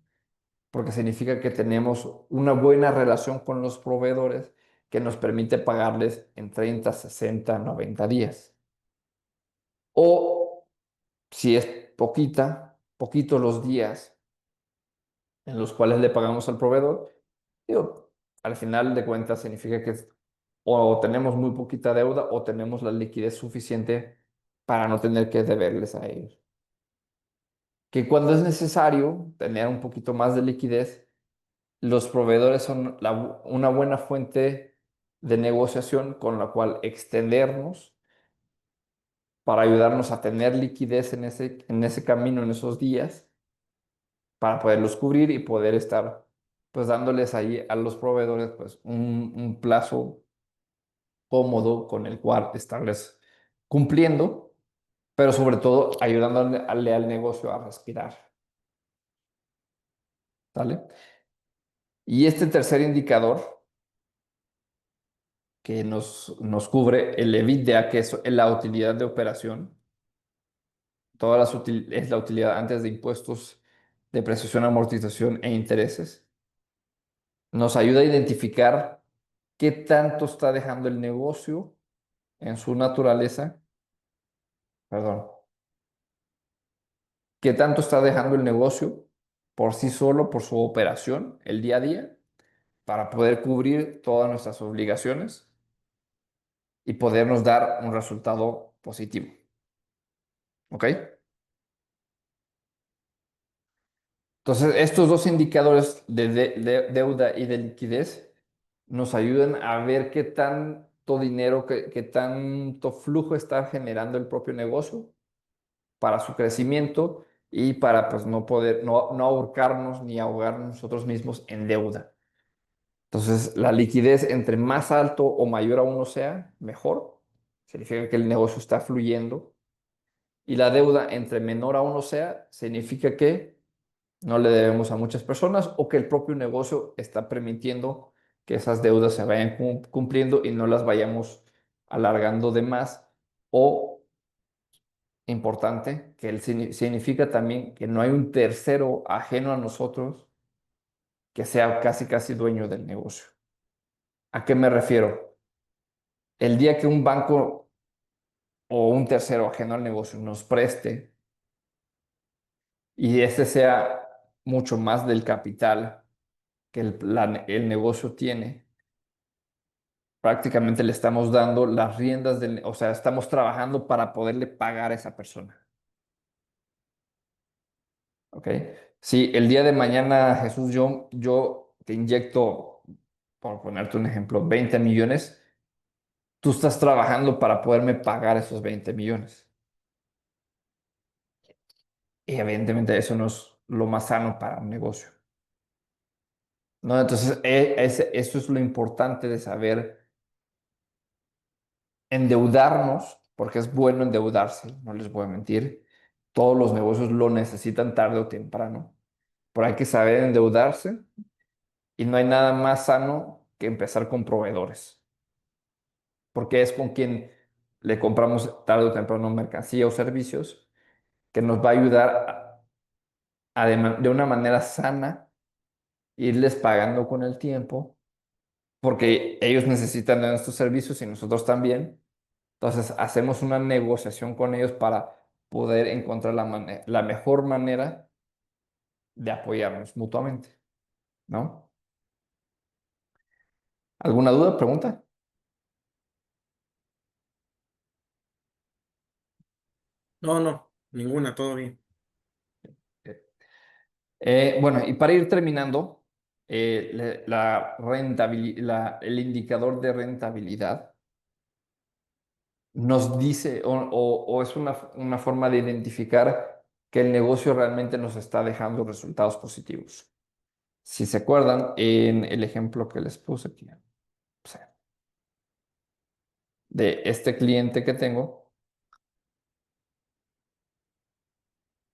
S3: porque significa que tenemos una buena relación con los proveedores que nos permite pagarles en 30, 60, 90 días. O si es poquito los días en los cuales le pagamos al proveedor, digo, al final de cuentas significa que o tenemos muy poquita deuda o tenemos la liquidez suficiente para no tener que deberles a ellos. Que cuando es necesario tener un poquito más de liquidez, los proveedores son una buena fuente de negociación con la cual extendernos para ayudarnos a tener liquidez en ese camino, en esos días, para poderlos cubrir y poder estar pues dándoles ahí a los proveedores pues un plazo cómodo con el cual estarles cumpliendo, pero sobre todo ayudándole al negocio a respirar. ¿Sale? Y este tercer indicador que nos cubre el EBITDA, que es la utilidad de operación, es la utilidad antes de impuestos, depreciación, amortización e intereses, nos ayuda a identificar qué tanto está dejando el negocio en su naturaleza, perdón, qué tanto está dejando el negocio por sí solo, por su operación, el día a día, para poder cubrir todas nuestras obligaciones y podernos dar un resultado positivo. ¿Ok? Entonces, estos dos indicadores de deuda y de liquidez nos ayudan a ver qué tanto dinero, qué tanto flujo está generando el propio negocio para su crecimiento y para pues no ahorcarnos ni ahogarnos nosotros mismos en deuda. Entonces, la liquidez entre más alto o mayor a uno sea, mejor. Significa que el negocio está fluyendo. Y la deuda entre menor a uno sea, significa que no le debemos a muchas personas o que el propio negocio está permitiendo que esas deudas se vayan cumpliendo y no las vayamos alargando de más. O, importante, que significa también que no hay un tercero ajeno a nosotros que sea casi casi dueño del negocio. ¿A qué me refiero? El día que un banco o un tercero ajeno al negocio nos preste y este sea mucho más del capital que el negocio tiene, prácticamente le estamos dando las riendas o sea, estamos trabajando para poderle pagar a esa persona. ¿Ok? Si el día de mañana, Jesús, yo te inyecto, por ponerte un ejemplo, 20 millones, tú estás trabajando para poderme pagar esos 20 millones. Y evidentemente eso no es lo más sano para un negocio. ¿No? Entonces, eso es lo importante de saber endeudarnos, porque es bueno endeudarse, no les voy a mentir. Todos los negocios lo necesitan tarde o temprano, pero hay que saber endeudarse y no hay nada más sano que empezar con proveedores, porque es con quien le compramos tarde o temprano mercancía o servicios que nos va a ayudar de una manera sana, irles pagando con el tiempo, porque ellos necesitan de nuestros servicios y nosotros también. Entonces, hacemos una negociación con ellos para poder encontrar la mejor manera de apoyarnos mutuamente, ¿no? ¿Alguna duda, pregunta?
S4: No, no, ninguna, todo bien.
S3: Bueno, y para ir terminando, el indicador de rentabilidad nos dice o es una forma de identificar que el negocio realmente nos está dejando resultados positivos. Si se acuerdan, en el ejemplo que les puse aquí, o sea, de este cliente que tengo,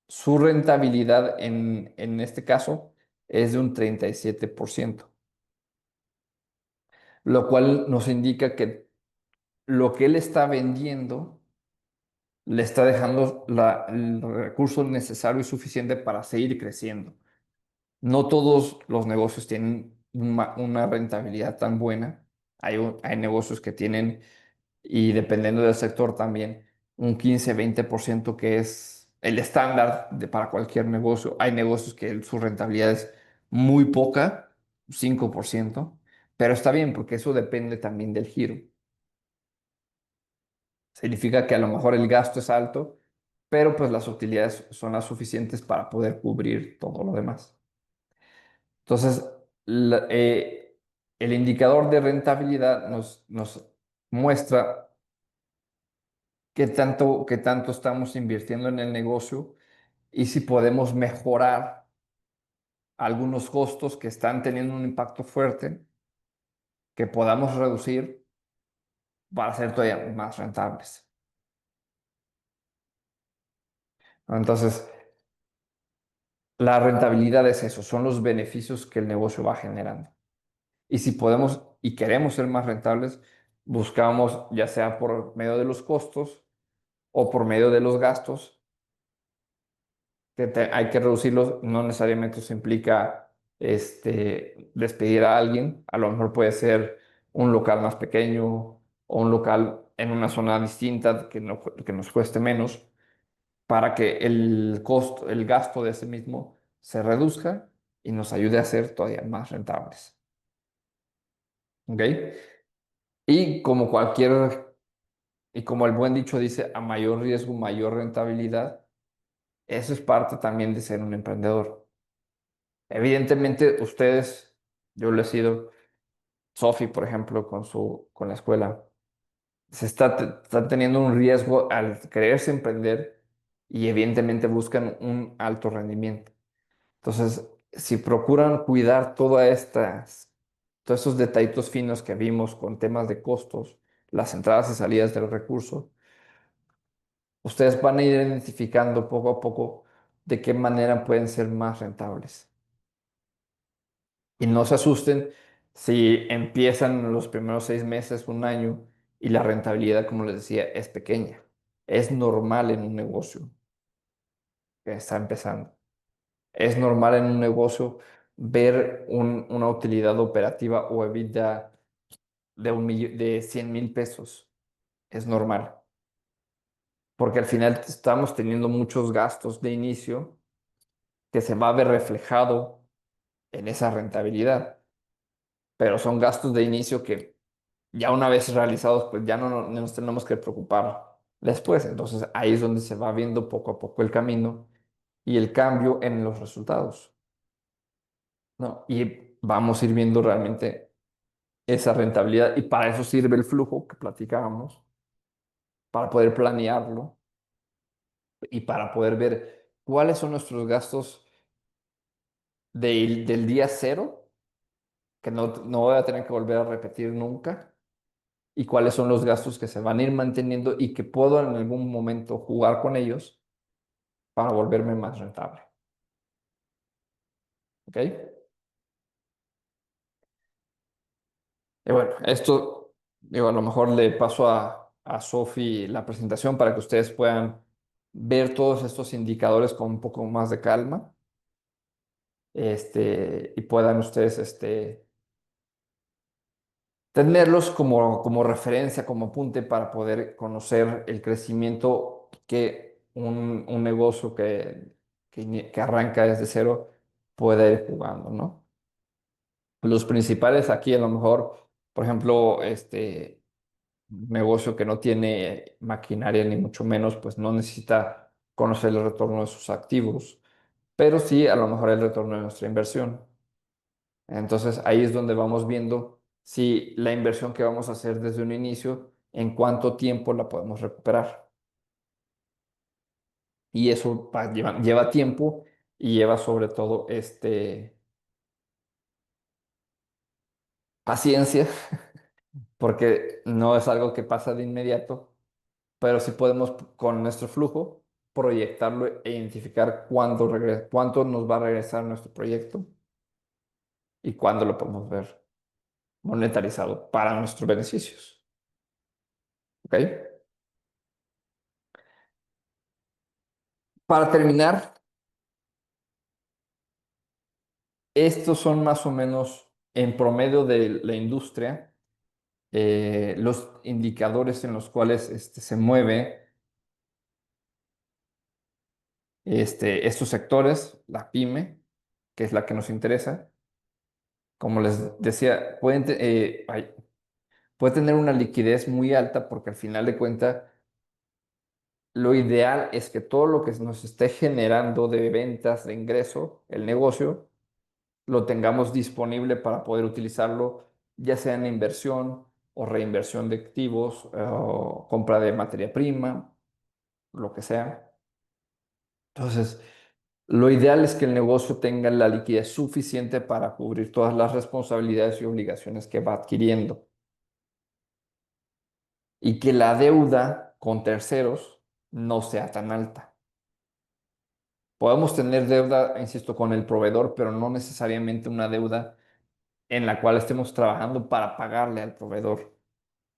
S3: su rentabilidad en este caso es de un 37%, lo cual nos indica que lo que él está vendiendo le está dejando el recurso necesario y suficiente para seguir creciendo. No todos los negocios tienen una rentabilidad tan buena. Hay negocios que tienen, y dependiendo del sector también, un 15-20% que es el estándar para cualquier negocio. Hay negocios que su rentabilidad es muy poca, 5%, pero está bien porque eso depende también del giro. Significa que a lo mejor el gasto es alto, pero pues las utilidades son las suficientes para poder cubrir todo lo demás. Entonces, el indicador de rentabilidad nos muestra qué tanto estamos invirtiendo en el negocio y si podemos mejorar algunos costos que están teniendo un impacto fuerte, que podamos reducir para ser todavía más rentables. Entonces, la rentabilidad es eso, son los beneficios que el negocio va generando. Y si podemos y queremos ser más rentables, buscamos ya sea por medio de los costos o por medio de los gastos, que hay que reducirlos. No necesariamente eso implica despedir a alguien. A lo mejor puede ser un local más pequeño o un local en una zona distinta que nos cueste menos para que el costo, el gasto de ese mismo se reduzca y nos ayude a ser todavía más rentables. ¿Ok? Y como y como el buen dicho dice, a mayor riesgo, mayor rentabilidad, eso es parte también de ser un emprendedor. Evidentemente, ustedes, yo lo he sido, Sofi, por ejemplo, con la escuela, está teniendo un riesgo al quererse emprender y evidentemente buscan un alto rendimiento. Entonces, si procuran cuidar todos esos detallitos finos que vimos con temas de costos, las entradas y salidas del recurso, ustedes van a ir identificando poco a poco de qué manera pueden ser más rentables. Y no se asusten si empiezan los primeros 6 meses, un año, y la rentabilidad, como les decía, es pequeña. Es normal en un negocio que está empezando. Es normal en un negocio ver una utilidad operativa o EBITDA de 100,000 pesos. Es normal. Porque al final estamos teniendo muchos gastos de inicio que se va a ver reflejado en esa rentabilidad. Pero son gastos de inicio que ya una vez realizados, pues ya no nos tenemos que preocupar después. Entonces ahí es donde se va viendo poco a poco el camino y el cambio en los resultados, ¿no? Y vamos a ir viendo realmente esa rentabilidad y para eso sirve el flujo que platicábamos, para poder planearlo y para poder ver cuáles son nuestros gastos del día cero, que no voy a tener que volver a repetir nunca, y cuáles son los gastos que se van a ir manteniendo y que puedo en algún momento jugar con ellos para volverme más rentable. ¿Ok? Y bueno, esto, digo, a lo mejor le paso a Sofi la presentación para que ustedes puedan ver todos estos indicadores con un poco más de calma, y puedan ustedes tenerlos como referencia, como apunte para poder conocer el crecimiento que un negocio que arranca desde cero puede ir jugando, ¿no? Los principales aquí a lo mejor, por ejemplo, un negocio que no tiene maquinaria ni mucho menos, pues no necesita conocer el retorno de sus activos, pero sí a lo mejor el retorno de nuestra inversión. Entonces ahí es donde vamos viendo si la inversión que vamos a hacer desde un inicio, en cuánto tiempo la podemos recuperar. Y eso lleva tiempo y lleva sobre todo paciencia, porque no es algo que pasa de inmediato, pero sí podemos con nuestro flujo proyectarlo e identificar cuánto nos va a regresar nuestro proyecto y cuándo lo podemos ver monetarizado para nuestros beneficios. ¿Ok? Para terminar, estos son más o menos en promedio de la industria los indicadores en los cuales se mueve estos sectores, la pyme, que es la que nos interesa. Como les decía, puede tener una liquidez muy alta porque al final de cuentas lo ideal es que todo lo que nos esté generando de ventas, de ingreso, el negocio, lo tengamos disponible para poder utilizarlo, ya sea en inversión o reinversión de activos, o compra de materia prima, lo que sea. Entonces, lo ideal es que el negocio tenga la liquidez suficiente para cubrir todas las responsabilidades y obligaciones que va adquiriendo y que la deuda con terceros no sea tan alta. Podemos tener deuda, insisto, con el proveedor, pero no necesariamente una deuda en la cual estemos trabajando para pagarle al proveedor,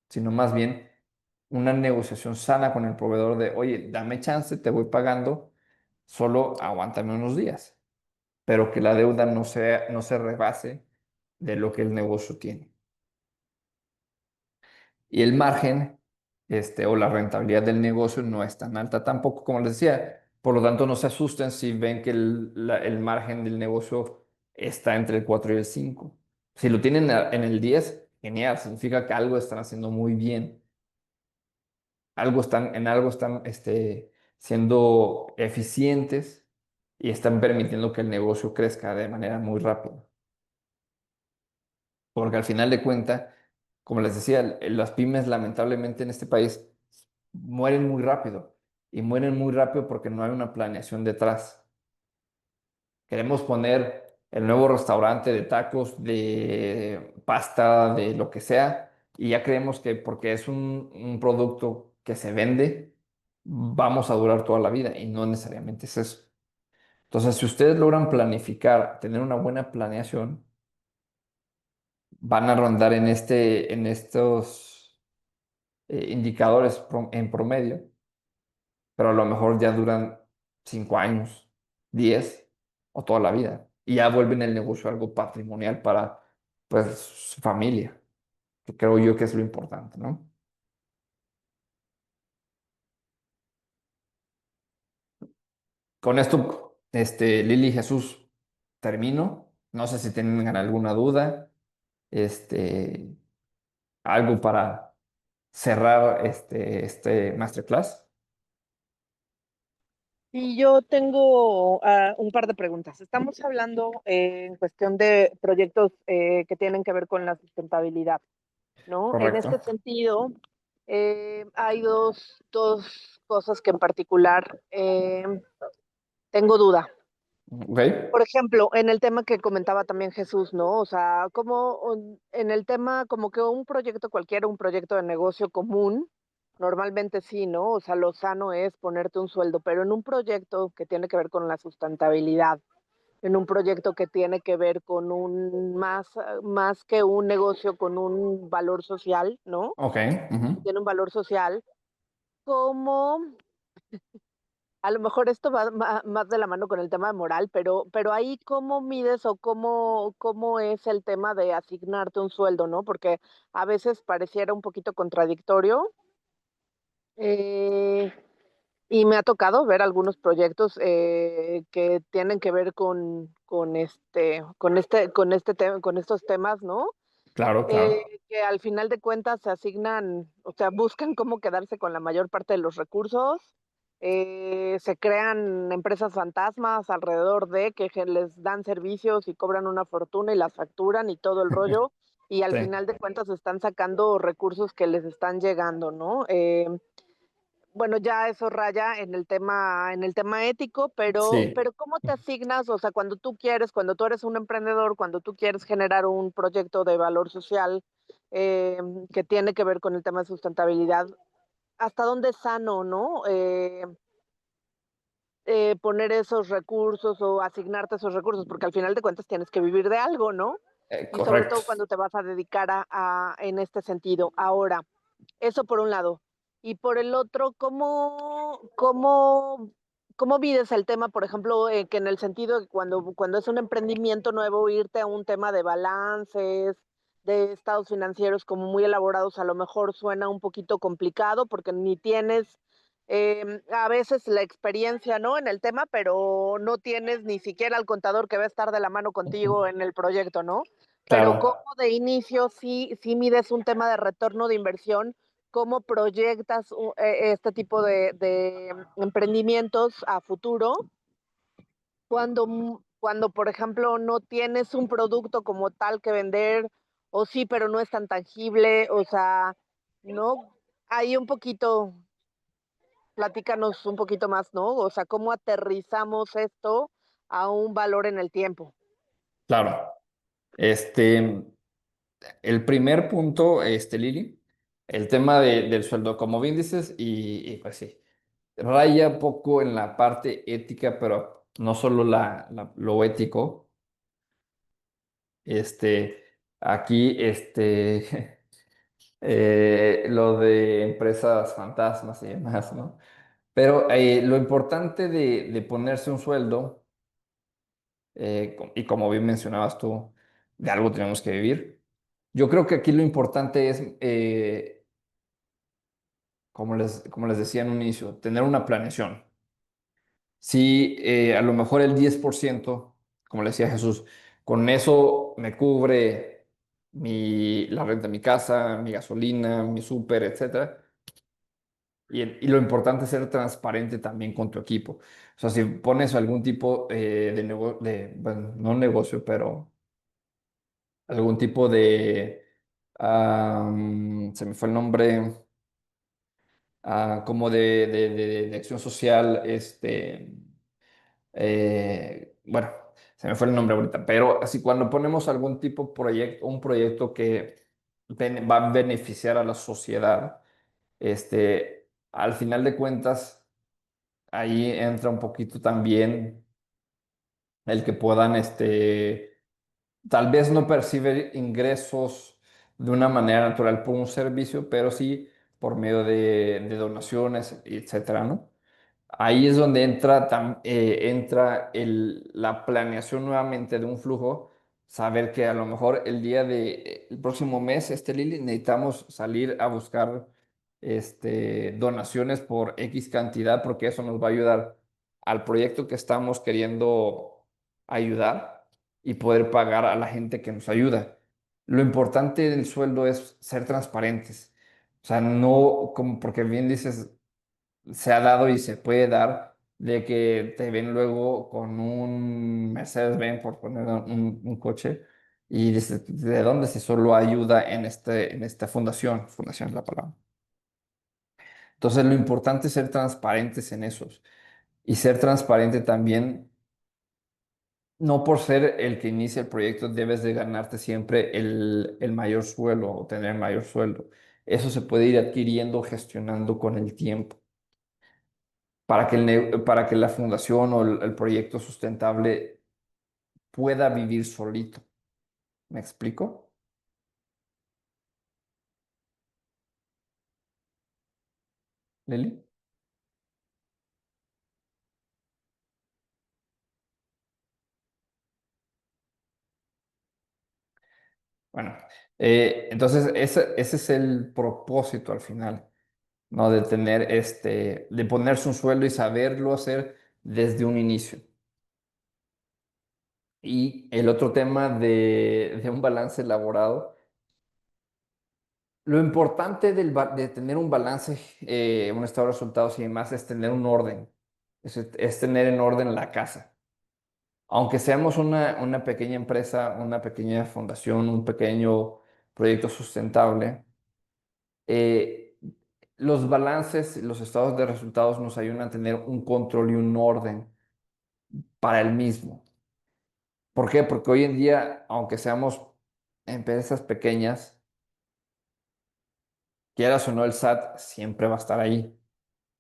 S3: sino más bien una negociación sana con el proveedor de, oye, dame chance, te voy pagando, solo aguántame unos días, pero que la deuda no se rebase de lo que el negocio tiene. Y el margen, o la rentabilidad del negocio no es tan alta tampoco, como les decía. Por lo tanto, no se asusten si ven que el margen del negocio está entre el 4 y el 5. Si lo tienen en el 10, genial, significa que algo están haciendo muy bien. En algo están siendo eficientes y están permitiendo que el negocio crezca de manera muy rápida. Porque al final de cuentas, como les decía, las pymes lamentablemente en este país mueren muy rápido. Y mueren muy rápido porque no hay una planeación detrás. Queremos poner el nuevo restaurante de tacos, de pasta, de lo que sea, y ya creemos que porque es un producto que se vende, vamos a durar toda la vida. Y no necesariamente es eso. Entonces, si ustedes logran planificar, tener una buena planeación, van a rondar en estos indicadores en promedio, pero a lo mejor ya duran 5 años, 10 o toda la vida. Y ya vuelven el negocio algo patrimonial para pues su familia, que creo yo que es lo importante, ¿no? Con esto, Lili y Jesús, termino. No sé si tengan alguna duda, este, algo para cerrar este masterclass.
S2: Y yo tengo un par de preguntas. Estamos hablando en cuestión de proyectos que tienen que ver con la sustentabilidad, ¿no? En este
S3: Correcto.
S2: sentido, hay dos cosas que en particular tengo duda.
S3: Ok,
S2: Por ejemplo, en el tema que comentaba también Jesús, ¿no? O sea, en el tema como que un proyecto cualquiera, un proyecto de negocio común, normalmente sí, ¿no? O sea, lo sano es ponerte un sueldo, pero en un proyecto que tiene que ver con la sustentabilidad, en un proyecto que tiene que ver con más que un negocio, con un valor social, ¿no?
S3: ok. Ujú.
S2: Tiene un valor social, ¿cómo? A lo mejor esto va más de la mano con el tema de moral, pero ahí cómo mides o cómo es el tema de asignarte un sueldo, ¿no? Porque a veces pareciera un poquito contradictorio. eh, y me ha tocado ver algunos proyectos que tienen que ver con estos temas, ¿no?
S3: Claro, claro.
S2: Que al final de cuentas se asignan, o sea, buscan cómo quedarse con la mayor parte de los recursos. Se crean empresas fantasmas alrededor de les dan servicios y cobran una fortuna y las facturan y todo el rollo. Y al
S3: Sí,
S2: final de cuentas están sacando recursos que les están llegando, ¿no? Bueno, ya eso raya en el tema ético,
S3: sí.
S2: pero ¿cómo te asignas? O sea, cuando tú eres un emprendedor, cuando tú quieres generar un proyecto de valor social eh, que tiene que ver con el tema de sustentabilidad, ¿hasta dónde es sano, no? Poner esos recursos o asignarte esos recursos, porque al final de cuentas tienes que vivir de algo, ¿no? Y sobre
S3: Correcto.
S2: todo cuando te vas a dedicar en este sentido. Ahora, eso por un lado. Y por el otro, ¿cómo mides el tema, por ejemplo, que en el sentido de cuando es un emprendimiento nuevo, irte a un tema de balances, de estados financieros como muy elaborados, a lo mejor suena un poquito complicado porque ni tienes a veces la experiencia, ¿no? En el tema, pero no tienes ni siquiera al contador que va a estar de la mano contigo en el proyecto, ¿no? Pero
S3: Claro,
S2: cómo de inicio sí mides un tema de retorno de inversión, cómo proyectas este tipo de emprendimientos a futuro cuando, por ejemplo, no tienes un producto como tal que vender, o sí, pero no es tan tangible, o sea, ¿no? Ahí un poquito, platícanos un poquito más, ¿no? O sea, ¿cómo aterrizamos esto a un valor en el tiempo?
S3: claro. Este, el primer punto, Lili, el tema del sueldo, como bien dices, y pues sí, raya poco en la parte ética, pero no solo lo ético. Este, aquí, lo de empresas fantasmas y demás, ¿no? Pero lo importante de ponerse un sueldo, y como bien mencionabas tú, de algo tenemos que vivir. Yo creo que aquí lo importante es, como les decía en un inicio, tener una planeación. Si a lo mejor el 10%, como le decía Jesús, con eso me cubre la renta de mi casa, mi gasolina, mi súper, etcétera. Y lo importante es ser transparente también con tu equipo. O sea, si pones algún tipo de negocio, bueno, no negocio, pero algún tipo se me fue el nombre, como de acción social, bueno, se me fue el nombre ahorita, pero así cuando ponemos algún tipo de proyecto, un proyecto que va a beneficiar a la sociedad, al final de cuentas, ahí entra un poquito también el que puedan, tal vez no percibir ingresos de una manera natural por un servicio, pero sí por medio de donaciones, etcétera, ¿no? Ahí es donde entra la planeación nuevamente de un flujo, saber que a lo mejor el próximo mes, Lili, necesitamos salir a buscar donaciones por X cantidad, porque eso nos va a ayudar al proyecto que estamos queriendo ayudar y poder pagar a la gente que nos ayuda. Lo importante del sueldo es ser transparentes. O sea, no, como porque bien dices, se ha dado y se puede dar de que te ven luego con un Mercedes-Benz, por poner un coche, y dices, ¿de dónde? Si solo ayuda en esta fundación es la palabra. Entonces, lo importante es ser transparentes en esos. Y ser transparente también, no por ser el que inicia el proyecto, debes de ganarte siempre el mayor sueldo o tener el mayor sueldo. Eso se puede ir adquiriendo, gestionando con el tiempo, para que la fundación o el proyecto sustentable pueda vivir solito. ¿Me explico? Lili. Bueno, entonces ese es el propósito al final, ¿no? De tener de ponerse un sueldo y saberlo hacer desde un inicio. Y el otro tema de un balance elaborado. Lo importante de tener un balance, un estado de resultados y demás, es tener un orden. Es tener en orden la casa. Aunque seamos una pequeña empresa, una pequeña fundación, un pequeño proyecto sustentable, eh, los balances, los estados de resultados nos ayudan a tener un control y un orden para el mismo. ¿Por qué? Porque hoy en día, aunque seamos empresas pequeñas, quieras o no, el SAT siempre va a estar ahí.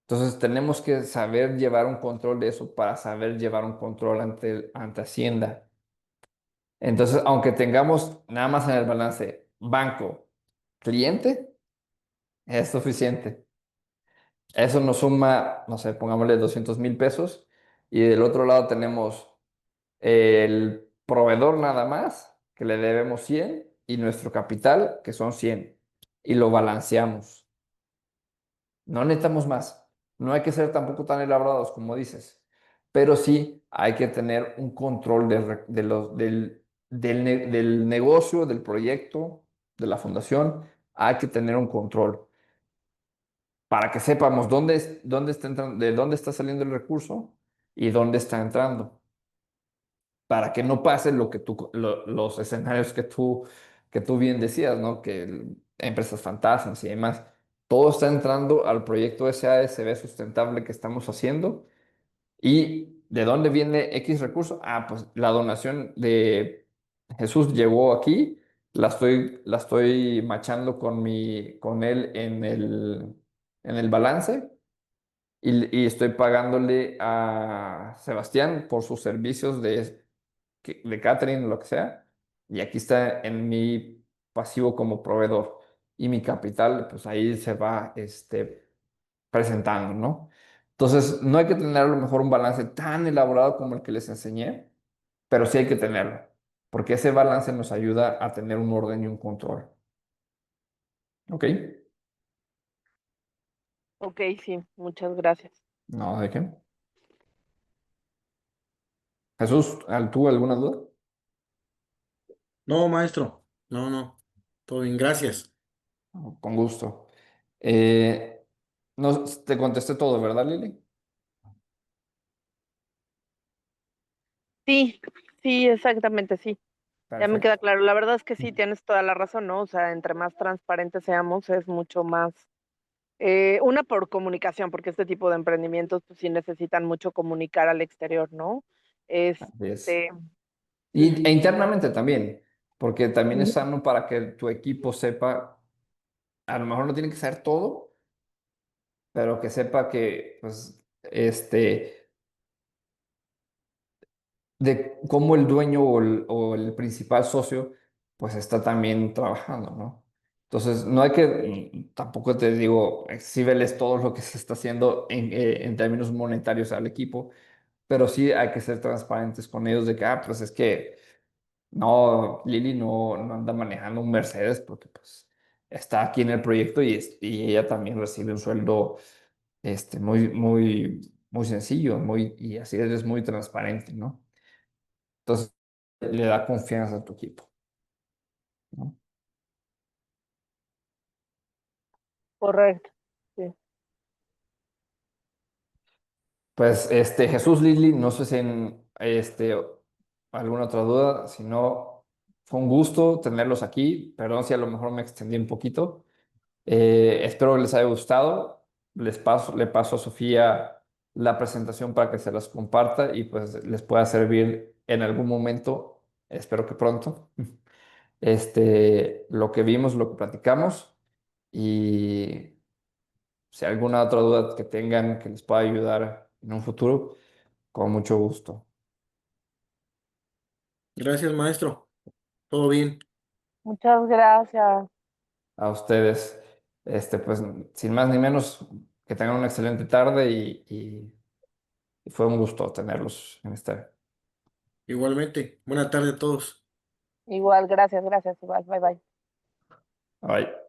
S3: Entonces tenemos que saber llevar un control de eso para saber llevar un control ante Hacienda. Entonces, aunque tengamos nada más en el balance banco, cliente, es suficiente. Eso nos suma, no sé, pongámosle 200,000 pesos. Y del otro lado tenemos el proveedor nada más, que le debemos 100, y nuestro capital, que son 100. Y lo balanceamos. No necesitamos más. No hay que ser tampoco tan elaborados como dices, pero sí hay que tener un control del negocio, del proyecto, de la fundación. Hay que tener un control para que sepamos dónde está entrando, de dónde está saliendo el recurso y dónde está entrando, para que no pase los escenarios que tú bien decías, ¿no? Empresas fantasmas y demás. Todo está entrando al proyecto SASB sustentable que estamos haciendo. ¿Y de dónde viene X recurso? Ah, pues la donación de Jesús llegó aquí, la estoy machando con él en el balance, y estoy pagándole a Sebastián por sus servicios de catering o lo que sea. Y aquí está en mi pasivo como proveedor. Y mi capital, pues ahí se va presentando, ¿no? Entonces, no hay que tener a lo mejor un balance tan elaborado como el que les enseñé, pero sí hay que tenerlo, porque ese balance nos ayuda a tener un orden y un control. ¿Ok?
S5: Ok, sí, muchas gracias.
S3: No, ¿de qué? Jesús, ¿tú alguna duda?
S4: No, maestro, no, no, todo bien, gracias.
S3: Con gusto. Eh, no, te contesté todo, ¿verdad, Lili?
S5: Sí, sí, exactamente, sí. Ya me queda
S3: Perfecto.
S5: claro. La verdad es que sí, tienes toda la razón, ¿no? O sea, entre más transparentes seamos, es mucho más, una por comunicación, porque este tipo de emprendimientos, pues sí necesitan mucho comunicar al exterior, ¿no?
S3: Así es.
S5: Este,
S3: E internamente también, porque también es
S5: ujú.
S3: sano para que tu equipo sepa, a lo mejor no tiene que saber todo, pero que sepa que, pues, de cómo el dueño o el principal socio, pues está también trabajando, ¿no? Entonces, no hay que, tampoco te digo, exhíbeles todo lo que se está haciendo en términos monetarios al equipo, pero sí hay que ser transparentes con ellos de que, pues es que no, Lili no anda manejando un Mercedes porque pues está aquí en el proyecto, y ella también recibe un sueldo muy, muy, muy sencillo, y así eres muy transparente, ¿no? Entonces, le da confianza a tu equipo, ¿no?
S5: Correcto. Sí.
S3: Pues, Jesús, Lili, no sé si en alguna otra duda. Si no, fue un gusto tenerlos aquí. Perdón si a lo mejor me extendí un poquito. Espero que les haya gustado. Le paso a Sofía la presentación para que se las comparta y pues les pueda servir en algún momento. Espero que pronto. Lo que vimos, lo que platicamos, y si hay alguna otra duda que tengan que les pueda ayudar en un futuro, con mucho gusto.
S4: Gracias, maestro, todo bien.
S5: Muchas gracias.
S3: A ustedes, pues sin más ni menos, que tengan una excelente tarde, y fue un gusto tenerlos en esta.
S4: Igualmente, buena tarde a todos.
S5: Igual, gracias, gracias, igual. Bye, bye.
S3: Bye.